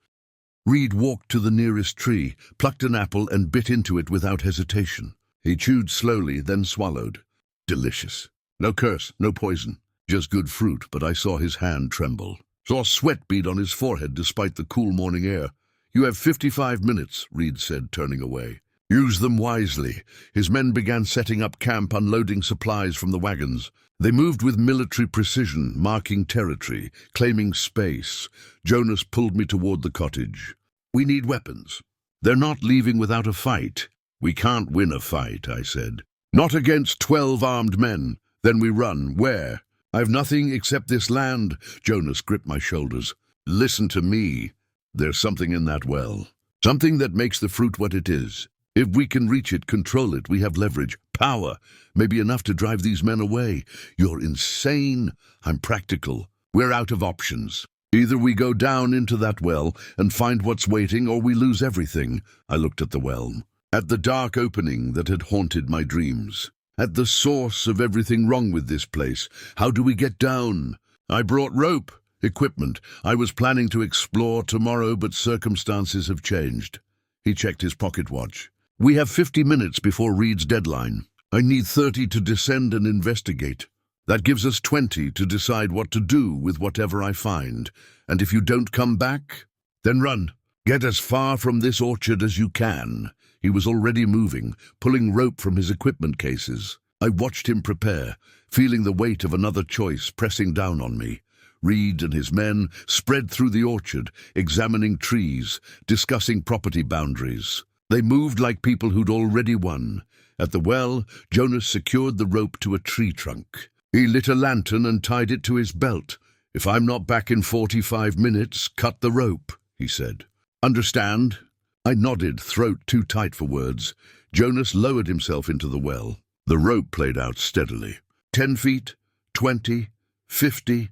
Reed walked to the nearest tree, plucked an apple and bit into it without hesitation. He chewed slowly, then swallowed. Delicious. No curse, no poison. Just good fruit, but I saw his hand tremble. Saw sweat bead on his forehead despite the cool morning air. You have 55 minutes, Reed said, turning away. Use them wisely. His men began setting up camp, unloading supplies from the wagons. They moved with military precision, marking territory, claiming space. Jonas pulled me toward the cottage. We need weapons. They're not leaving without a fight. We can't win a fight, I said. Not against 12 armed men. Then we run. Where? I've nothing except this land. Jonas gripped my shoulders. Listen to me. There's something in that well. Something that makes the fruit what it is. If we can reach it, control it, we have leverage, power, maybe enough to drive these men away. You're insane. I'm practical. We're out of options. Either we go down into that well and find what's waiting, or we lose everything. I looked at the well, at the dark opening that had haunted my dreams, at the source of everything wrong with this place. How do we get down? I brought rope, equipment. I was planning to explore tomorrow, but circumstances have changed. He checked his pocket watch. We have 50 minutes before Reed's deadline. I need 30 to descend and investigate. That gives us 20 to decide what to do with whatever I find. And if you don't come back, then run. Get as far from this orchard as you can. He was already moving, pulling rope from his equipment cases. I watched him prepare, feeling the weight of another choice pressing down on me. Reed and his men spread through the orchard, examining trees, discussing property boundaries. They moved like people who'd already won. At the well, Jonas secured the rope to a tree trunk. He lit a lantern and tied it to his belt. If I'm not back in 45 minutes, cut the rope, he said. Understand? I nodded, throat too tight for words. Jonas lowered himself into the well. The rope played out steadily. 10 feet, 20, 50.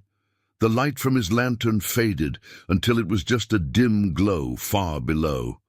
The light from his lantern faded until it was just a dim glow far below.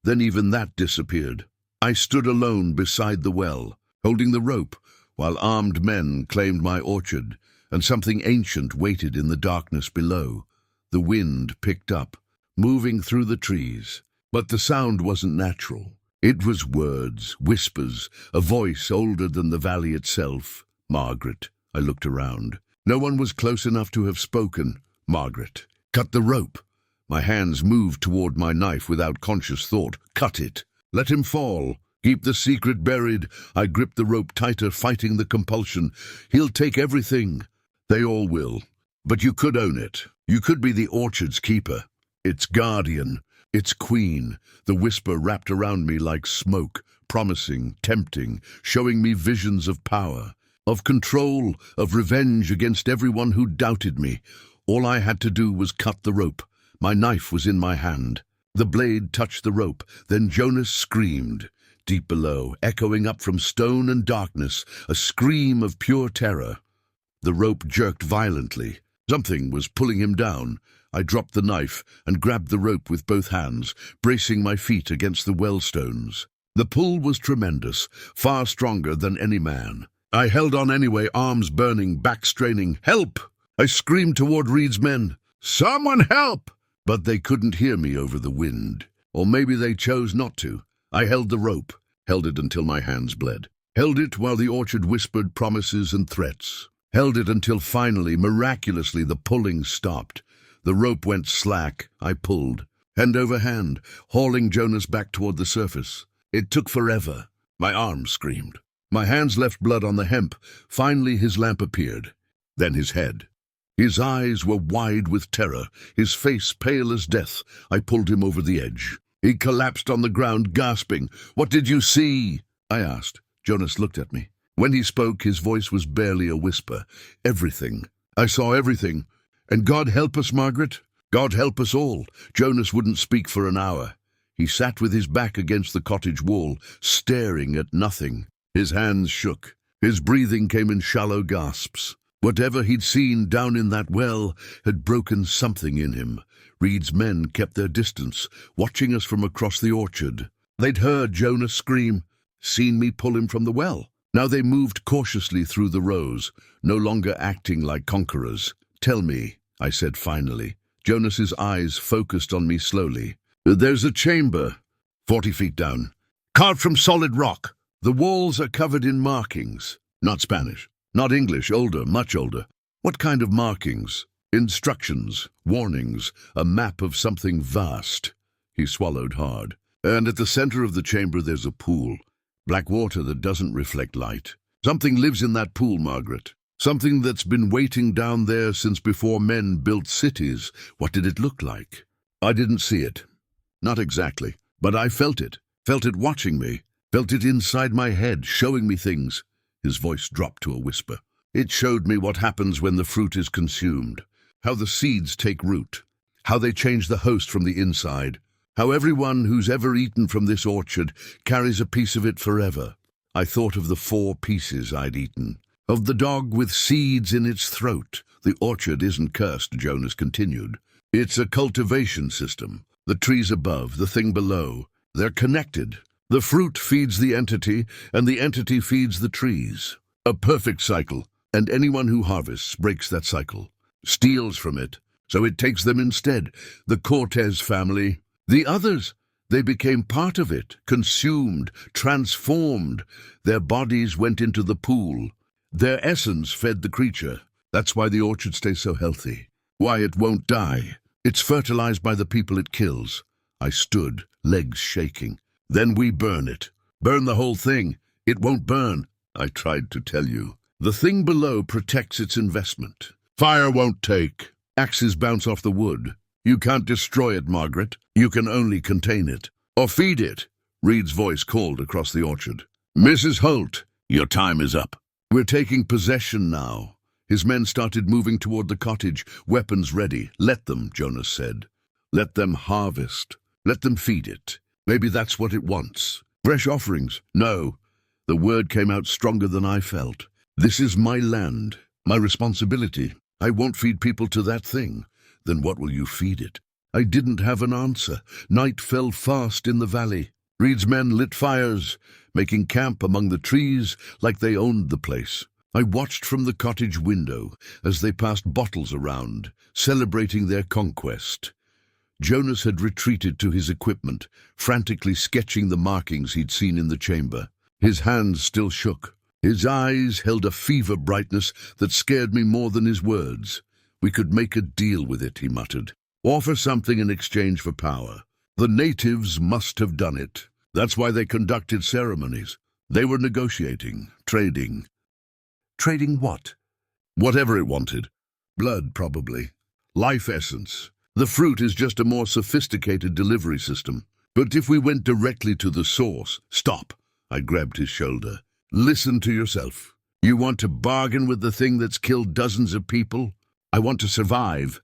Then even that disappeared. I stood alone beside the well, holding the rope, while armed men claimed my orchard, and something ancient waited in the darkness below. The wind picked up, moving through the trees. But the sound wasn't natural. It was words, whispers, a voice older than the valley itself. Margaret. I looked around. No one was close enough to have spoken. Margaret. Cut the rope. My hands moved toward my knife without conscious thought. Cut it. Let him fall. Keep the secret buried. I gripped the rope tighter, fighting the compulsion. He'll take everything. They all will. But you could own it. You could be the orchard's keeper. Its guardian. Its queen. The whisper wrapped around me like smoke, promising, tempting, showing me visions of power, of control, of revenge against everyone who doubted me. All I had to do was cut the rope. My knife was in my hand. The blade touched the rope. Then Jonas screamed. Deep below, echoing up from stone and darkness, a scream of pure terror. The rope jerked violently. Something was pulling him down. I dropped the knife and grabbed the rope with both hands, bracing my feet against the well stones. The pull was tremendous, far stronger than any man. I held on anyway, arms burning, back straining. Help! I screamed toward Reed's men. Someone help! But they couldn't hear me over the wind. Or maybe they chose not to. I held the rope, held it until my hands bled. Held it while the orchard whispered promises and threats. Held it until finally, miraculously, the pulling stopped. The rope went slack. I pulled, hand over hand, hauling Jonas back toward the surface. It took forever. My arms screamed. My hands left blood on the hemp. Finally his lamp appeared. Then his head. His eyes were wide with terror, his face pale as death. I pulled him over the edge. He collapsed on the ground, gasping. What did you see? I asked. Jonas looked at me. When he spoke, his voice was barely a whisper. Everything. I saw everything. And God help us, Margaret. God help us all. Jonas wouldn't speak for an hour. He sat with his back against the cottage wall, staring at nothing. His hands shook. His breathing came in shallow gasps. Whatever he'd seen down in that well had broken something in him. Reed's men kept their distance, watching us from across the orchard. They'd heard Jonas scream, seen me pull him from the well. Now they moved cautiously through the rows, no longer acting like conquerors. Tell me, I said finally. Jonas's eyes focused on me slowly. There's a chamber, 40 feet down, carved from solid rock. The walls are covered in markings. Not Spanish, not English, older, much older. What kind of markings? Instructions, warnings, a map of something vast. He swallowed hard. And at the center of the chamber there's a pool. Black water that doesn't reflect light. Something lives in that pool, Margaret. Something that's been waiting down there since before men built cities. What did it look like? I didn't see it. Not exactly. But I felt it. Felt it watching me. Felt it inside my head, showing me things. His voice dropped to a whisper. It showed me what happens when the fruit is consumed. How the seeds take root. How they change the host from the inside. How everyone who's ever eaten from this orchard carries a piece of it forever. I thought of the 4 pieces I'd eaten. Of the dog with seeds in its throat. The orchard isn't cursed, Jonas continued. It's a cultivation system. The trees above, the thing below. They're connected. The fruit feeds the entity, and the entity feeds the trees. A perfect cycle, and anyone who harvests breaks that cycle. Steals from it, so it takes them instead. The Cortez family. The others, they became part of it, consumed, transformed. Their bodies went into the pool. Their essence fed the creature. That's why the orchard stays so healthy. Why it won't die. It's fertilized by the people it kills. I stood, legs shaking. Then we burn it. Burn the whole thing. It won't burn. I tried to tell you. The thing below protects its investment. Fire won't take. Axes bounce off the wood. You can't destroy it, Margaret. You can only contain it. Or feed it. Reed's voice called across the orchard. Mrs. Holt, your time is up. We're taking possession now. His men started moving toward the cottage, weapons ready. Let them, Jonas said. Let them harvest. Let them feed it. Maybe that's what it wants. Fresh offerings. No. The word came out stronger than I felt. This is my land, my responsibility. I won't feed people to that thing. Then what will you feed it? I didn't have an answer. Night fell fast in the valley. Reed's men lit fires, making camp among the trees like they owned the place. I watched from the cottage window as they passed bottles around, celebrating their conquest. Jonas had retreated to his equipment, frantically sketching the markings he'd seen in the chamber. His hands still shook. His eyes held a fever brightness that scared me more than his words. We could make a deal with it, he muttered. Offer something in exchange for power. The natives must have done it. That's why they conducted ceremonies. They were negotiating, trading. Trading what? Whatever it wanted. Blood, probably. Life essence. The fruit is just a more sophisticated delivery system. But if we went directly to the source... Stop! I grabbed his shoulder. Listen to yourself. You want to bargain with the thing that's killed dozens of people? I want to survive.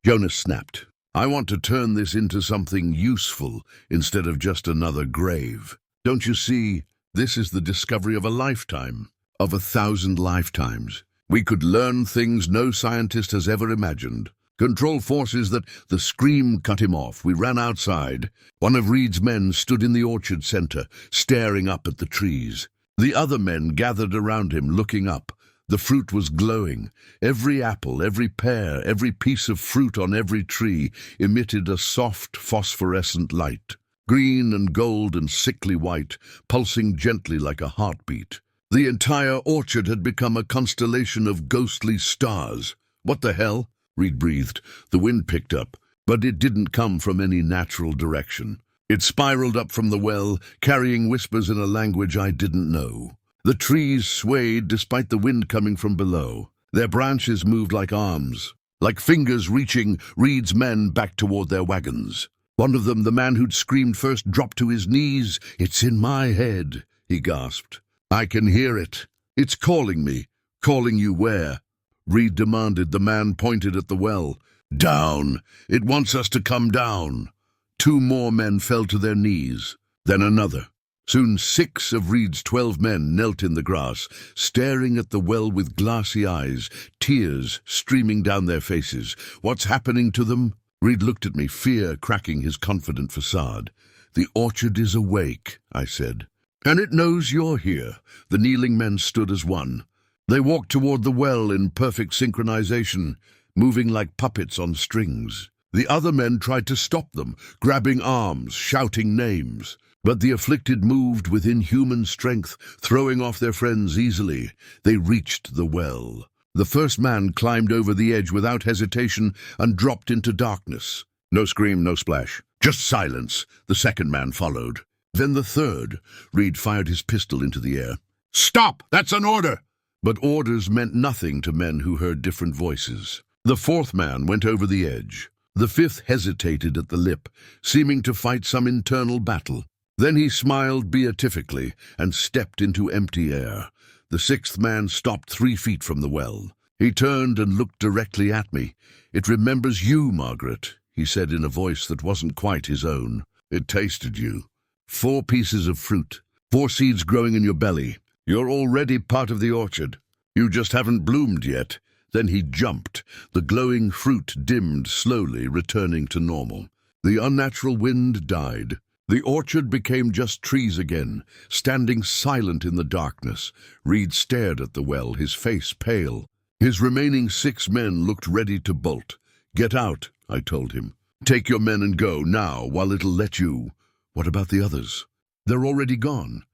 Jonas snapped. I want to turn this into something useful instead of just another grave. Don't you see? This is the discovery of a lifetime. Of 1,000 lifetimes. We could learn things no scientist has ever imagined. Control forces that... The scream cut him off. We ran outside. One of Reed's men stood in the orchard center, staring up at the trees. The other men gathered around him, looking up. The fruit was glowing. Every apple, every pear, every piece of fruit on every tree emitted a soft, phosphorescent light. Green and gold and sickly white, pulsing gently like a heartbeat. The entire orchard had become a constellation of ghostly stars. What the hell? Reed breathed. The wind picked up, but it didn't come from any natural direction. It spiraled up from the well, carrying whispers in a language I didn't know. The trees swayed despite the wind coming from below. Their branches moved like arms, like fingers reaching Reed's men back toward their wagons. One of them, the man who'd screamed first, dropped to his knees. It's in my head, he gasped. I can hear it. It's calling me. Calling you where? Reed demanded. The man pointed at the well. Down. It wants us to come down. 2 more men fell to their knees. Then another. Soon 6 of Reed's 12 men knelt in the grass, staring at the well with glassy eyes, tears streaming down their faces. What's happening to them? Reed looked at me, fear cracking his confident facade. The orchard is awake, I said. And it knows you're here. The kneeling men stood as one. They walked toward the well in perfect synchronization, moving like puppets on strings. The other men tried to stop them, grabbing arms, shouting names. But the afflicted moved with inhuman strength, throwing off their friends easily. They reached the well. The first man climbed over the edge without hesitation and dropped into darkness. No scream, no splash. Just silence. The second man followed. Then the third. Reed fired his pistol into the air. Stop! That's an order! But orders meant nothing to men who heard different voices. The fourth man went over the edge. The fifth hesitated at the lip, seeming to fight some internal battle. Then he smiled beatifically and stepped into empty air. The sixth man stopped 3 feet from the well. He turned and looked directly at me. It remembers you, Margaret, he said in a voice that wasn't quite his own. It tasted you. 4 pieces of fruit, 4 seeds growing in your belly. You're already part of the orchard. You just haven't bloomed yet. Then he jumped. The glowing fruit dimmed slowly, returning to normal. The unnatural wind died. The orchard became just trees again, standing silent in the darkness. Reed stared at the well, his face pale. His remaining 6 men looked ready to bolt. Get out, I told him. Take your men and go, now, while it'll let you. What about the others? They're already gone.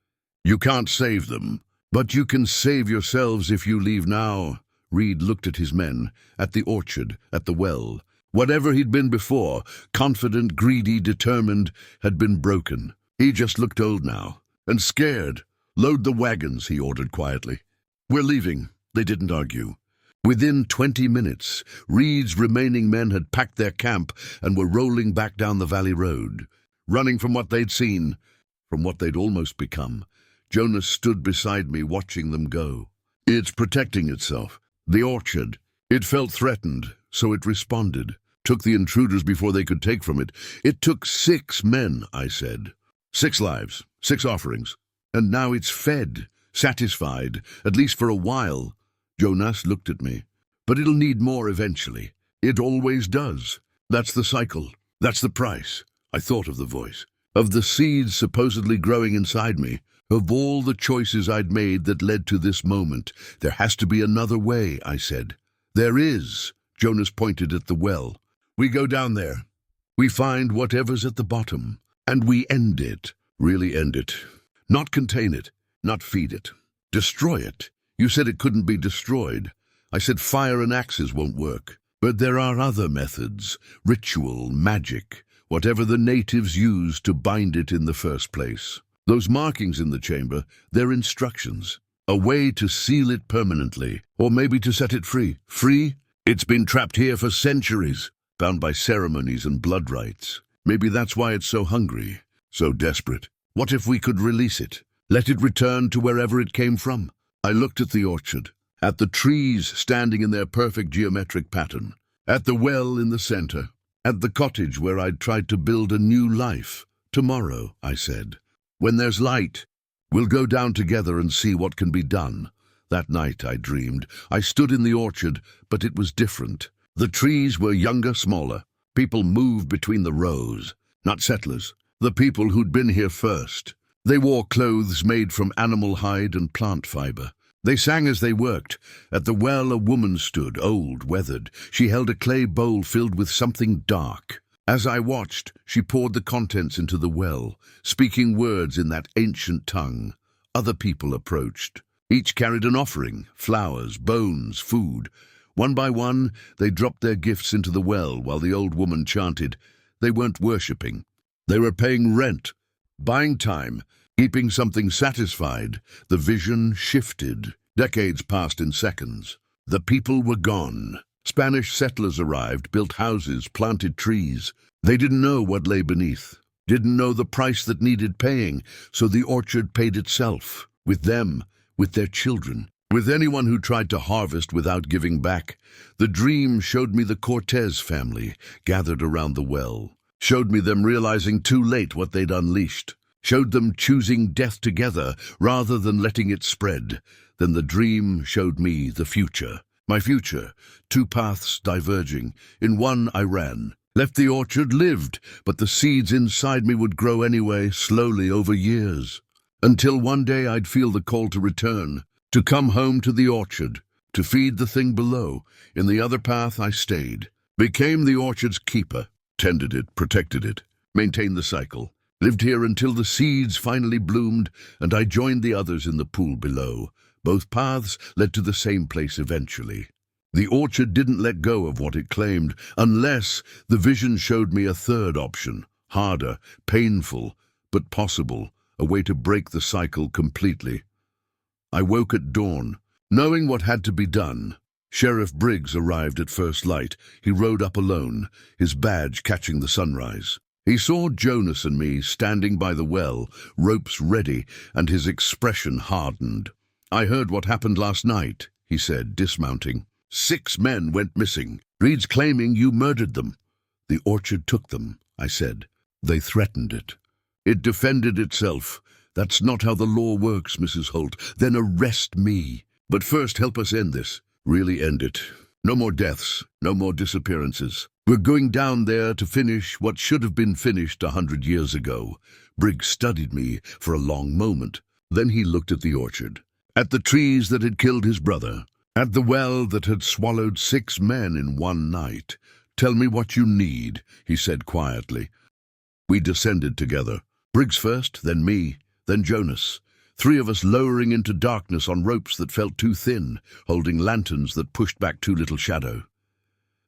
You can't save them, but you can save yourselves if you leave now. Reed looked at his men, at the orchard, at the well. Whatever he'd been before, confident, greedy, determined, had been broken. He just looked old now, and scared. Load the wagons, he ordered quietly. We're leaving. They didn't argue. Within 20 minutes, Reed's remaining men had packed their camp and were rolling back down the valley road, running from what they'd seen, from what they'd almost become. Jonas stood beside me, watching them go. It's protecting itself. The orchard. It felt threatened, so it responded. Took the intruders before they could take from it. It took 6 men, I said. 6 lives, 6 offerings. And now it's fed, satisfied, at least for a while. Jonas looked at me. But it'll need more eventually. It always does. That's the cycle. That's the price. I thought of the voice. Of the seeds supposedly growing inside me. Of all the choices I'd made that led to this moment. There has to be another way, I said. There is. Jonas pointed at the well. We go down there. We find whatever's at the bottom. And we end it. Really end it. Not contain it. Not feed it. Destroy it. You said it couldn't be destroyed. I said fire and axes won't work. But there are other methods. Ritual, magic. Whatever the natives used to bind it in the first place. Those markings in the chamber, they're instructions. A way to seal it permanently. Or maybe to set it free. Free? It's been trapped here for centuries. Bound by ceremonies and blood rites. Maybe that's why it's so hungry. So desperate. What if we could release it? Let it return to wherever it came from? I looked at the orchard. At the trees standing in their perfect geometric pattern. At the well in the center. At the cottage where I'd tried to build a new life. Tomorrow, I said. When there's light, we'll go down together and see what can be done. That night, I dreamed. I stood in the orchard, but it was different. The trees were younger, smaller. People moved between the rows. Not settlers. The people who'd been here first. They wore clothes made from animal hide and plant fiber. They sang as they worked. At the well, a woman stood, old, weathered. She held a clay bowl filled with something dark. As I watched, she poured the contents into the well, speaking words in that ancient tongue. Other people approached. Each carried an offering, flowers, bones, food. One by one, they dropped their gifts into the well while the old woman chanted. They weren't worshipping. They were paying rent, buying time, keeping something satisfied. The vision shifted. Decades passed in seconds. The people were gone. Spanish settlers arrived, built houses, planted trees. They didn't know what lay beneath, didn't know the price that needed paying, so the orchard paid itself, with them, with their children, with anyone who tried to harvest without giving back. The dream showed me the Cortez family, gathered around the well, showed me them realizing too late what they'd unleashed, showed them choosing death together rather than letting it spread. Then the dream showed me the future. My future, 2 paths diverging. In one I ran, left the orchard, lived, but the seeds inside me would grow anyway, slowly over years. Until one day I'd feel the call to return, to come home to the orchard, to feed the thing below. In the other path I stayed, became the orchard's keeper, tended it, protected it, maintained the cycle, lived here until the seeds finally bloomed and I joined the others in the pool below. Both paths led to the same place eventually. The orchard didn't let go of what it claimed, unless the vision showed me a third option, Harder, painful, but possible. A way to break the cycle completely. I woke at dawn, knowing what had to be done. Sheriff Briggs arrived at first light. He rode up alone, his badge catching the sunrise. He saw Jonas and me standing by the well, ropes ready, and his expression hardened. "I heard what happened last night," he said, dismounting. "6 men went missing. Reed's claiming you murdered them." "The orchard took them," I said. "They threatened it. It defended itself. That's not how the law works, Mrs. Holt. Then arrest me. But first help us end this. Really end it. No more deaths, no more disappearances. We're going down there to finish what should have been finished 100 years ago." Briggs studied me for a long moment. Then he looked at the orchard, at the trees that had killed his brother, at the well that had swallowed 6 men in one night. "Tell me what you need," he said quietly. We descended together. Briggs first, then me, then Jonas. 3 of us lowering into darkness on ropes that felt too thin, holding lanterns that pushed back too little shadow.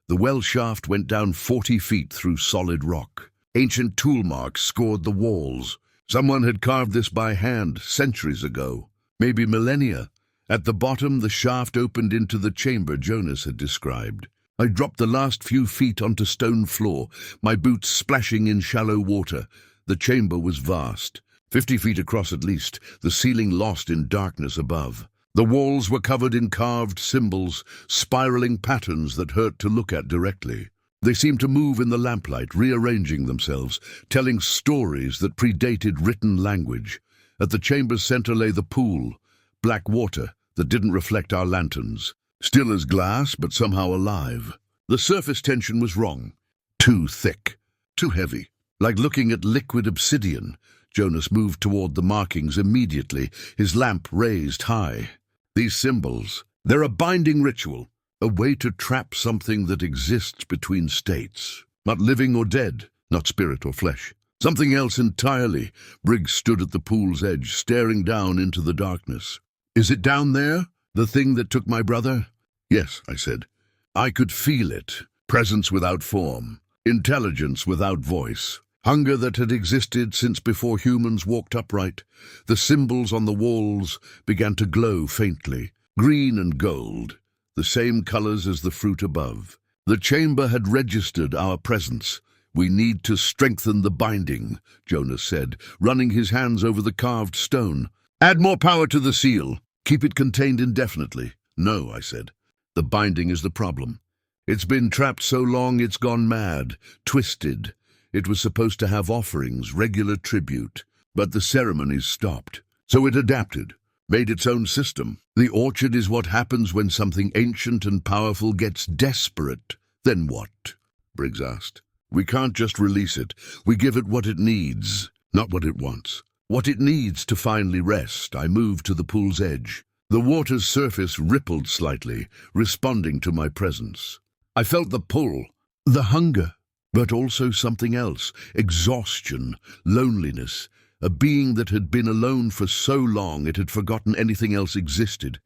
The well shaft went down 40 feet through solid rock. Ancient tool marks scored the walls. Someone had carved this by hand centuries ago, maybe millennia. At the bottom, the shaft opened into the chamber Jonas had described. I dropped the last few feet onto stone floor, my boots splashing in shallow water. The chamber was vast, 50 feet across at least, the ceiling lost in darkness above. The walls were covered in carved symbols, spiraling patterns that hurt to look at directly. They seemed to move in the lamplight, rearranging themselves, telling stories that predated written language. At the chamber's center lay the pool, black water that didn't reflect our lanterns. Still as glass, but somehow alive. The surface tension was wrong. Too thick, too heavy. Like looking at liquid obsidian. Jonas moved toward the markings immediately, his lamp raised high. "These symbols, they're a binding ritual, a way to trap something that exists between states. Not living or dead, not spirit or flesh. Something else entirely." Briggs stood at the pool's edge, staring down into the darkness. "Is it down there, the thing that took my brother?" "Yes," I said. I could feel it. Presence without form, intelligence without voice. Hunger that had existed since before humans walked upright. The symbols on the walls began to glow faintly, green and gold, the same colors as the fruit above. The chamber had registered our presence. "We need to strengthen the binding," Jonas said, running his hands over the carved stone. "Add more power to the seal. Keep it contained indefinitely." "No," I said. "The binding is the problem. It's been trapped so long it's gone mad, twisted. It was supposed to have offerings, regular tribute, but the ceremonies stopped. So it adapted, made its own system. The orchard is what happens when something ancient and powerful gets desperate." "Then what?" Briggs asked. "We can't just release it. We give it what it needs, not what it wants. What it needs to finally rest." I moved to the pool's edge. The water's surface rippled slightly, responding to my presence. I felt the pull, the hunger. But also something else, exhaustion, loneliness, a being that had been alone for so long it had forgotten anything else existed.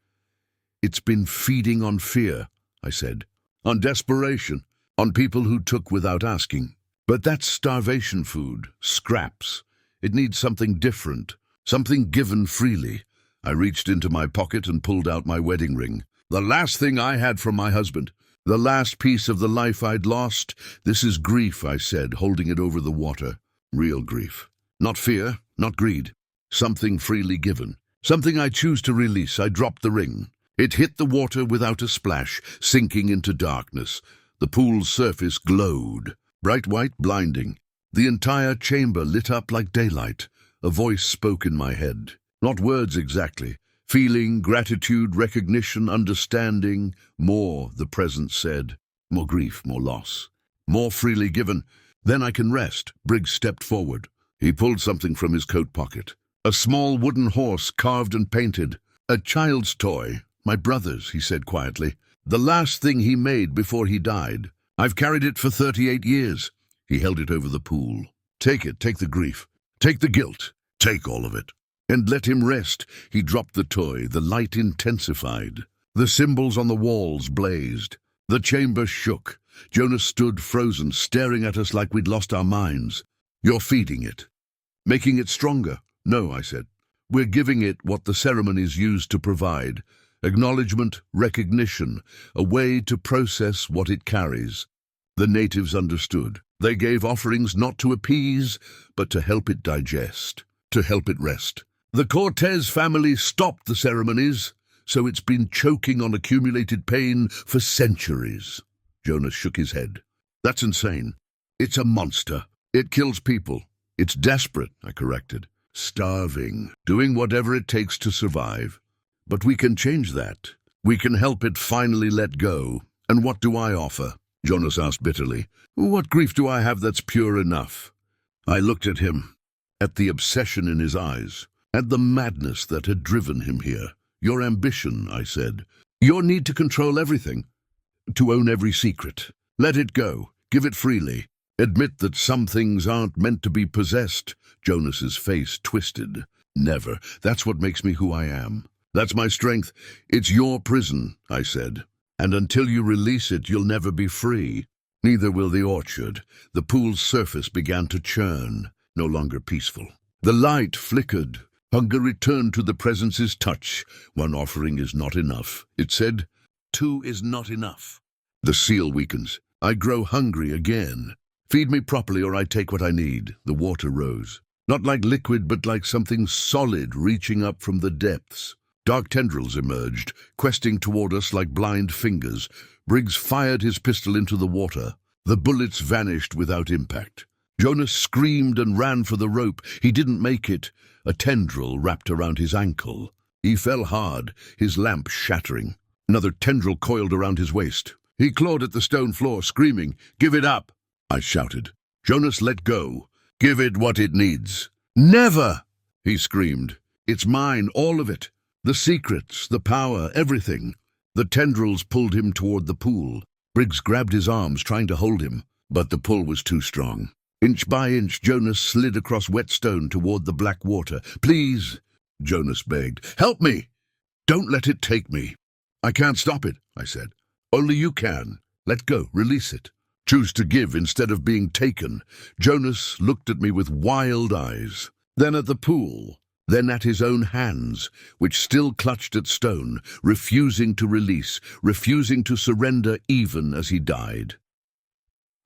"It's been feeding on fear," I said, "on desperation, on people who took without asking. But that's starvation food, scraps. It needs something different, something given freely." I reached into my pocket and pulled out my wedding ring. "The last thing I had from my husband. The last piece of the life I'd lost. This is grief," I said, holding it over the water. Real grief. Not fear, not greed. Something freely given. Something I choose to release. I dropped the ring. It hit the water without a splash, sinking into darkness. The pool's surface glowed. Bright white, blinding. The entire chamber lit up like daylight. A voice spoke in my head. Not words exactly. Feeling, gratitude, recognition, understanding. More, the presence said. More grief, more loss. More freely given. "Then I can rest." Briggs stepped forward. He pulled something from his coat pocket. A small wooden horse, carved and painted. "A child's toy. My brother's," he said quietly. "The last thing he made before he died. I've carried it for 38 years. He held it over the pool. "Take it, take the grief. Take the guilt. Take all of it. And let him rest." He dropped the toy. The light intensified. The symbols on the walls blazed. The chamber shook. Jonas stood frozen, staring at us like we'd lost our minds. You're feeding it. Making it stronger. No, I said. We're giving it what the ceremonies used to provide. Acknowledgement, recognition, a way to process what it carries. The natives understood. They gave offerings not to appease, but to help it digest, to help it rest. The Cortez family stopped the ceremonies, so it's been choking on accumulated pain for centuries. Jonas shook his head. That's insane. It's a monster. It kills people. It's desperate, I corrected. Starving, doing whatever it takes to survive. But we can change that. We can help it finally let go. And what do I offer? Jonas asked bitterly. What grief do I have that's pure enough? I looked at him, at the obsession in his eyes, at the madness that had driven him here. Your ambition, I said. Your need to control everything. To own every secret. Let it go. Give it freely. Admit that some things aren't meant to be possessed. Jonas's face twisted. Never. That's what makes me who I am. That's my strength. It's your prison, I said. And until you release it, you'll never be free. Neither will the orchard. The pool's surface began to churn, no longer peaceful. The light flickered. Hunger returned to the presence's touch. One offering is not enough, it said. Two is not enough. The seal weakens. I grow hungry again. Feed me properly or I take what I need. The water rose. Not like liquid, but like something solid reaching up from the depths. Dark tendrils emerged, questing toward us like blind fingers. Briggs fired his pistol into the water. The bullets vanished without impact. Jonas screamed and ran for the rope. He didn't make it. A tendril wrapped around his ankle. He fell hard, his lamp shattering. Another tendril coiled around his waist. He clawed at the stone floor, screaming, "Give it up!" I shouted. Jonas let go. "Give it what it needs." "Never!" he screamed. "It's mine, all of it. The secrets, the power, everything." The tendrils pulled him toward the pool. Briggs grabbed his arms, trying to hold him, but the pull was too strong. Inch by inch, Jonas slid across wet stone toward the black water. "Please," Jonas begged. "Help me! Don't let it take me." "I can't stop it," I said. "Only you can. Let go, release it. Choose to give instead of being taken." Jonas looked at me with wild eyes, then at the pool, then at his own hands, which still clutched at stone, refusing to release, refusing to surrender even as he died.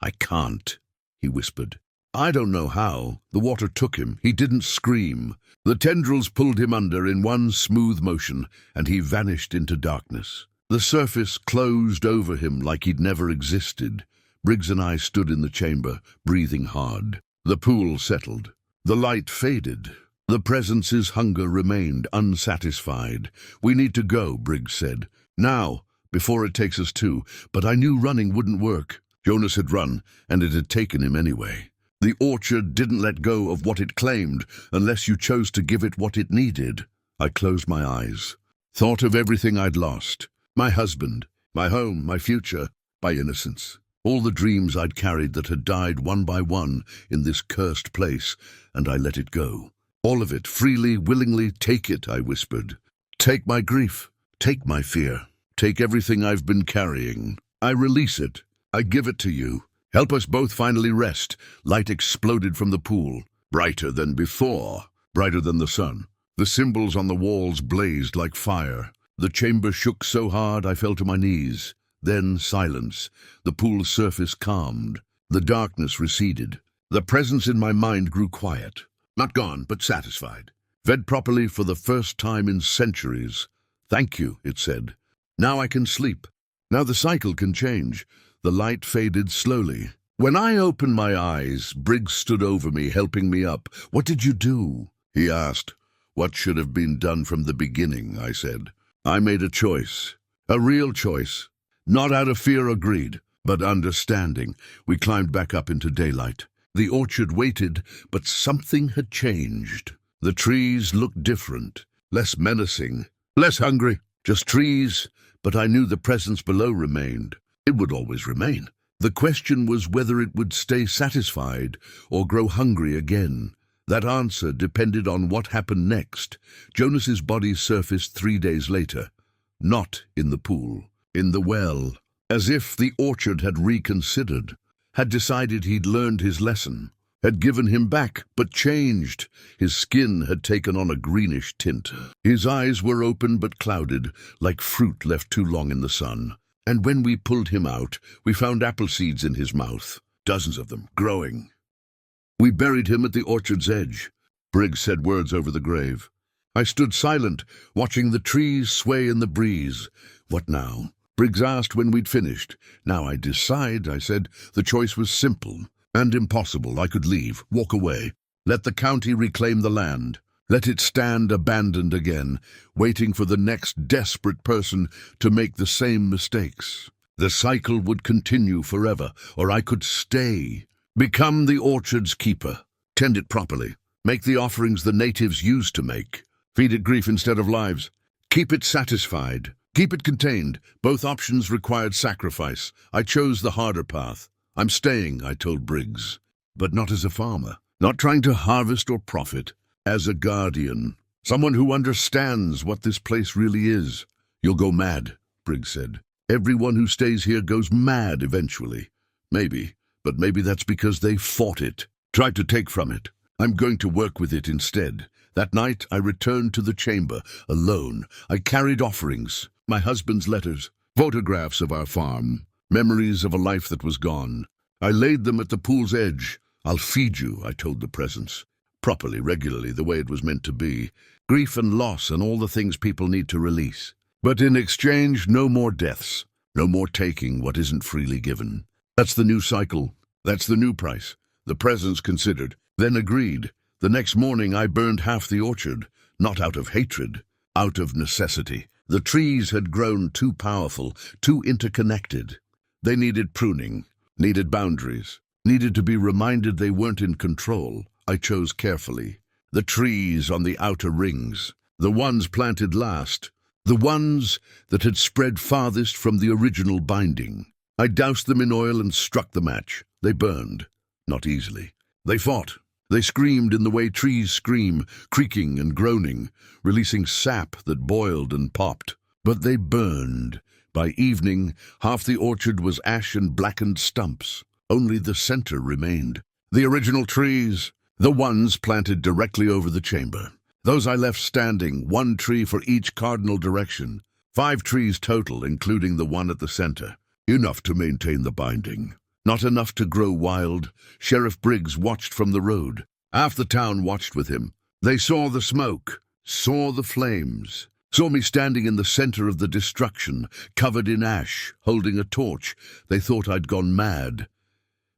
"I can't," he whispered. I don't know how. The water took him. He didn't scream. The tendrils pulled him under in one smooth motion, and he vanished into darkness. The surface closed over him like he'd never existed. Briggs and I stood in the chamber, breathing hard. The pool settled. The light faded. The presence's hunger remained unsatisfied. "We need to go," Briggs said. "Now, before it takes us too." But I knew running wouldn't work. Jonas had run, and it had taken him anyway. The orchard didn't let go of what it claimed unless you chose to give it what it needed. I closed my eyes. Thought of everything I'd lost. My husband, my home, my future, my innocence. All the dreams I'd carried that had died one by one in this cursed place, and I let it go. All of it, freely, willingly, take it, I whispered. Take my grief, take my fear, take everything I've been carrying. I release it. I give it to you. Help us both finally rest. Light exploded from the pool, brighter than before, brighter than the sun. The symbols on the walls blazed like fire. The chamber shook so hard I fell to my knees. Then silence. The pool's surface calmed. The darkness receded. The presence in my mind grew quiet. Not gone, but satisfied. Fed properly for the first time in centuries. "Thank you," it said. "Now I can sleep. Now the cycle can change." The light faded slowly. When I opened my eyes, Briggs stood over me, helping me up. "What did you do?" he asked. "What should have been done from the beginning," I said. "I made a choice. A real choice. Not out of fear or greed, but understanding." We climbed back up into daylight. The orchard waited, but something had changed. The trees looked different, less menacing, less hungry. Just trees, but I knew the presence below remained. It would always remain. The question was whether it would stay satisfied or grow hungry again. That answer depended on what happened next. Jonas's body surfaced 3 days later. Not in the pool, in the well. As if the orchard had reconsidered, had decided he'd learned his lesson. had given him back, but changed. His skin had taken on a greenish tint. His eyes were open but clouded, like fruit left too long in the sun. And when we pulled him out, we found apple seeds in his mouth, dozens of them, growing. We buried him at the orchard's edge. Briggs said words over the grave. I stood silent, watching the trees sway in the breeze. What now? Briggs asked when we'd finished. Now I decide, I said. The choice was simple and impossible. I could leave, walk away, let the county reclaim the land, let it stand abandoned again, waiting for the next desperate person to make the same mistakes. The cycle would continue forever, or I could stay, become the orchard's keeper, tend it properly, make the offerings the natives used to make, feed it grief instead of lives, keep it satisfied, keep it contained. Both options required sacrifice. I chose the harder path. I'm staying, I told Briggs, but not as a farmer, not trying to harvest or profit, as a guardian, someone who understands what this place really is. You'll go mad, Briggs said. Everyone who stays here goes mad eventually. Maybe, but maybe that's because they fought it, tried to take from it. I'm going to work with it instead. That night I returned to the chamber, alone. I carried offerings, my husband's letters, photographs of our farm, memories of a life that was gone. I laid them at the pool's edge. I'll feed you, I told the presence. Properly, regularly, the way it was meant to be. Grief and loss and all the things people need to release. But in exchange, no more deaths. No more taking what isn't freely given. That's the new cycle. That's the new price. The presence considered, then agreed. The next morning I burned half the orchard, not out of hatred, out of necessity. The trees had grown too powerful, too interconnected. They needed pruning, needed boundaries, needed to be reminded they weren't in control. I chose carefully. The trees on the outer rings, the ones planted last, the ones that had spread farthest from the original binding. I doused them in oil and struck the match. They burned, not easily. They fought. They screamed in the way trees scream, creaking and groaning, releasing sap that boiled and popped. But they burned. By evening, half the orchard was ash and blackened stumps. Only the center remained. The original trees, the ones planted directly over the chamber. Those I left standing, one tree for each cardinal direction. 5 trees total, including the one at the center. Enough to maintain the binding. Not enough to grow wild. Sheriff Briggs watched from the road. Half the town watched with him. They saw the smoke, saw the flames, saw me standing in the center of the destruction, covered in ash, holding a torch. They thought I'd gone mad.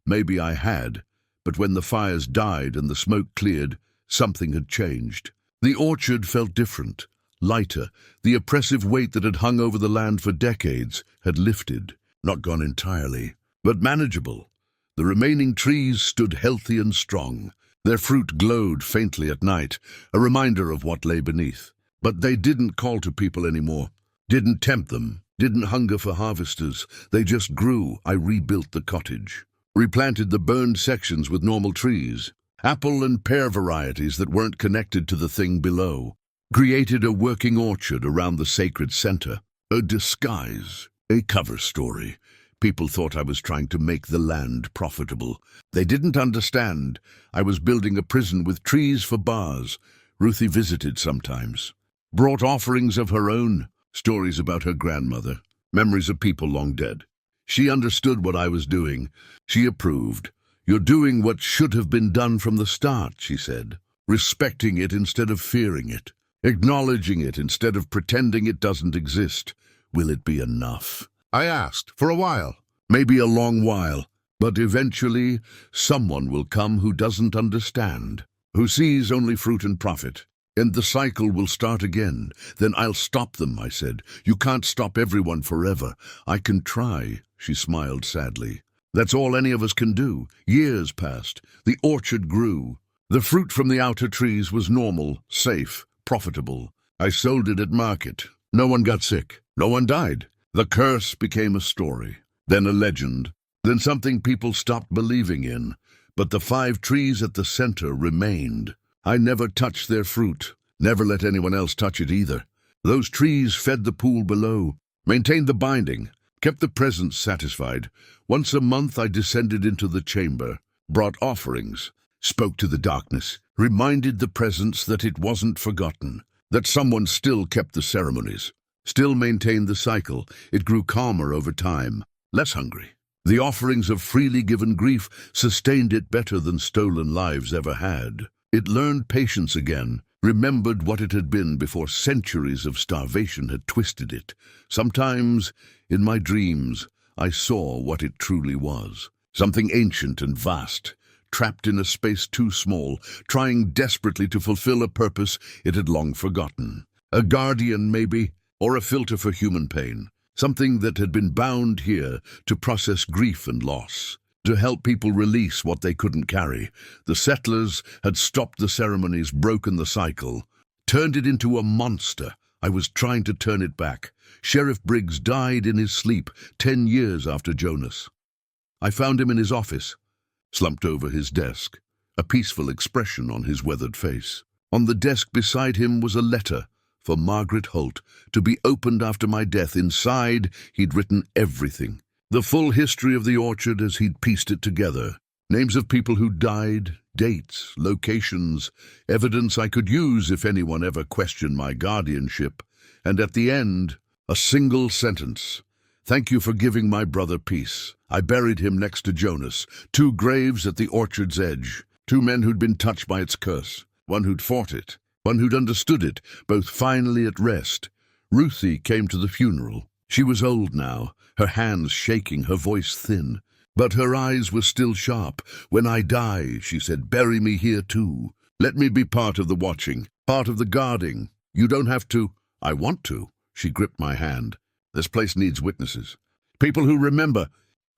Maybe I had, but when the fires died and the smoke cleared, something had changed. The orchard felt different, lighter. The oppressive weight that had hung over the land for decades had lifted, not gone entirely, but manageable. The remaining trees stood healthy and strong. Their fruit glowed faintly at night, a reminder of what lay beneath. But they didn't call to people anymore, didn't tempt them, didn't hunger for harvesters. They just grew. I rebuilt the cottage, replanted the burned sections with normal trees, apple and pear varieties that weren't connected to the thing below, created a working orchard around the sacred center, a disguise, a cover story. People thought I was trying to make the land profitable. They didn't understand. I was building a prison with trees for bars. Ruthie visited sometimes, brought offerings of her own, stories about her grandmother, memories of people long dead. She understood what I was doing. She approved. You're doing what should have been done from the start, she said, respecting it instead of fearing it, acknowledging it instead of pretending it doesn't exist. Will it be enough? I asked, for a while, maybe a long while, but eventually someone will come who doesn't understand, who sees only fruit and profit, and the cycle will start again. Then I'll stop them, I said. You can't stop everyone forever. I can try, she smiled sadly. That's all any of us can do. Years passed. The orchard grew. The fruit from the outer trees was normal, safe, profitable. I sold it at market. No one got sick. No one died. The curse became a story, then a legend, then something people stopped believing in. But the 5 trees at the center remained. I never touched their fruit, never let anyone else touch it either. Those trees fed the pool below, maintained the binding, kept the presence satisfied. Once a month I descended into the chamber, brought offerings, spoke to the darkness, reminded the presence that it wasn't forgotten, that someone still kept the ceremonies, still maintained the cycle. It grew calmer over time, less hungry. The offerings of freely given grief sustained it better than stolen lives ever had. It learned patience again, remembered what it had been before centuries of starvation had twisted it. Sometimes, in my dreams, I saw what it truly was. Something ancient and vast, trapped in a space too small, trying desperately to fulfill a purpose it had long forgotten. A guardian, maybe, or a filter for human pain. Something that had been bound here to process grief and loss, to help people release what they couldn't carry. The settlers had stopped the ceremonies, broken the cycle, turned it into a monster. I was trying to turn it back. Sheriff Briggs died in his sleep 10 years after Jonas. I found him in his office, slumped over his desk, a peaceful expression on his weathered face. On the desk beside him was a letter for Margaret Holt, to be opened after my death. Inside, he'd written everything. The full history of the orchard as he'd pieced it together. Names of people who died, dates, locations, evidence I could use if anyone ever questioned my guardianship. And at the end, a single sentence. Thank you for giving my brother peace. I buried him next to Jonas. 2 graves at the orchard's edge. 2 men who'd been touched by its curse. One who'd fought it. One who'd understood it, both finally at rest. Ruthie came to the funeral. She was old now, her hands shaking, her voice thin. But her eyes were still sharp. When I die, she said, bury me here too. Let me be part of the watching, part of the guarding. You don't have to. I want to. She gripped my hand. This place needs witnesses. People who remember,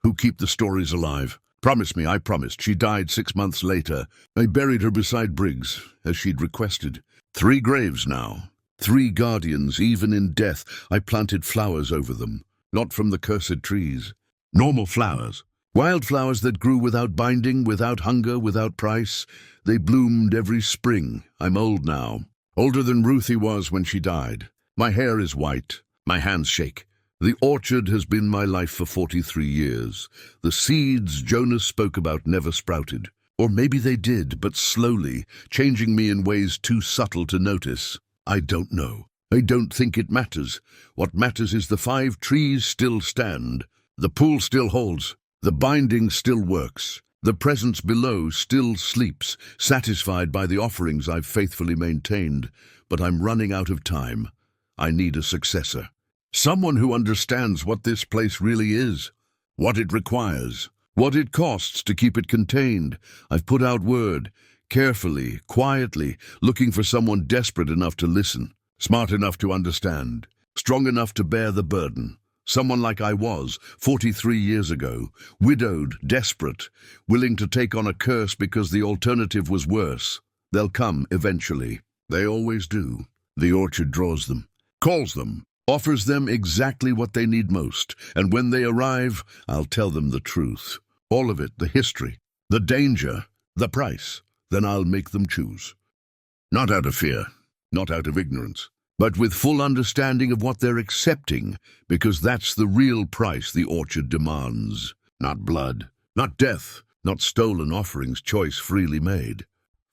who keep the stories alive. Promise me, I promised. She died 6 months later. I buried her beside Briggs, as she'd requested. 3 graves now. 3 guardians, even in death. I planted flowers over them, not from the cursed trees. Normal flowers. Wildflowers that grew without binding, without hunger, without price. They bloomed every spring. I'm old now. Older than Ruthie was when she died. My hair is white. My hands shake. The orchard has been my life for 43 years. The seeds Jonas spoke about never sprouted. Or maybe they did, but slowly, changing me in ways too subtle to notice. I don't know. I don't think it matters. What matters is the 5 trees still stand. The pool still holds. The binding still works. The presence below still sleeps, satisfied by the offerings I've faithfully maintained. But I'm running out of time. I need a successor. Someone who understands what this place really is, what it requires, what it costs to keep it contained. I've put out word, carefully, quietly, looking for someone desperate enough to listen, smart enough to understand, strong enough to bear the burden. Someone like I was 43 years ago, widowed, desperate, willing to take on a curse because the alternative was worse. They'll come eventually. They always do. The orchard draws them, calls them, offers them exactly what they need most, and when they arrive, I'll tell them the truth. All of it, the history, the danger, the price. Then I'll make them choose. Not out of fear, not out of ignorance, but with full understanding of what they're accepting, because that's the real price the orchard demands. Not blood, not death, not stolen offerings, choice freely made.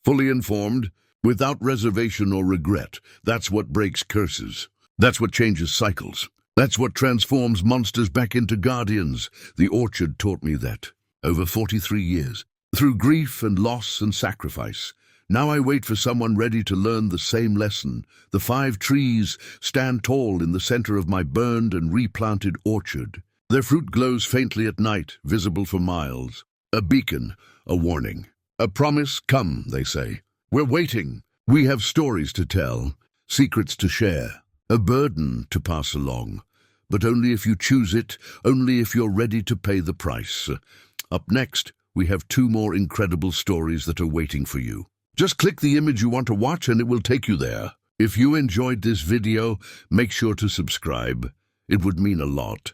Fully informed, without reservation or regret. That's what breaks curses. That's what changes cycles. That's what transforms monsters back into guardians. The orchard taught me that. Over 43 years. Through grief and loss and sacrifice. Now I wait for someone ready to learn the same lesson. The 5 trees stand tall in the center of my burned and replanted orchard. Their fruit glows faintly at night, visible for miles. A beacon, a warning. A promise, come, they say. We're waiting. We have stories to tell, secrets to share, a burden to pass along. But only if you choose it, only if you're ready to pay the price. Up next, we have 2 more incredible stories that are waiting for you. Just click the image you want to watch and it will take you there. If you enjoyed this video, make sure to subscribe. It would mean a lot.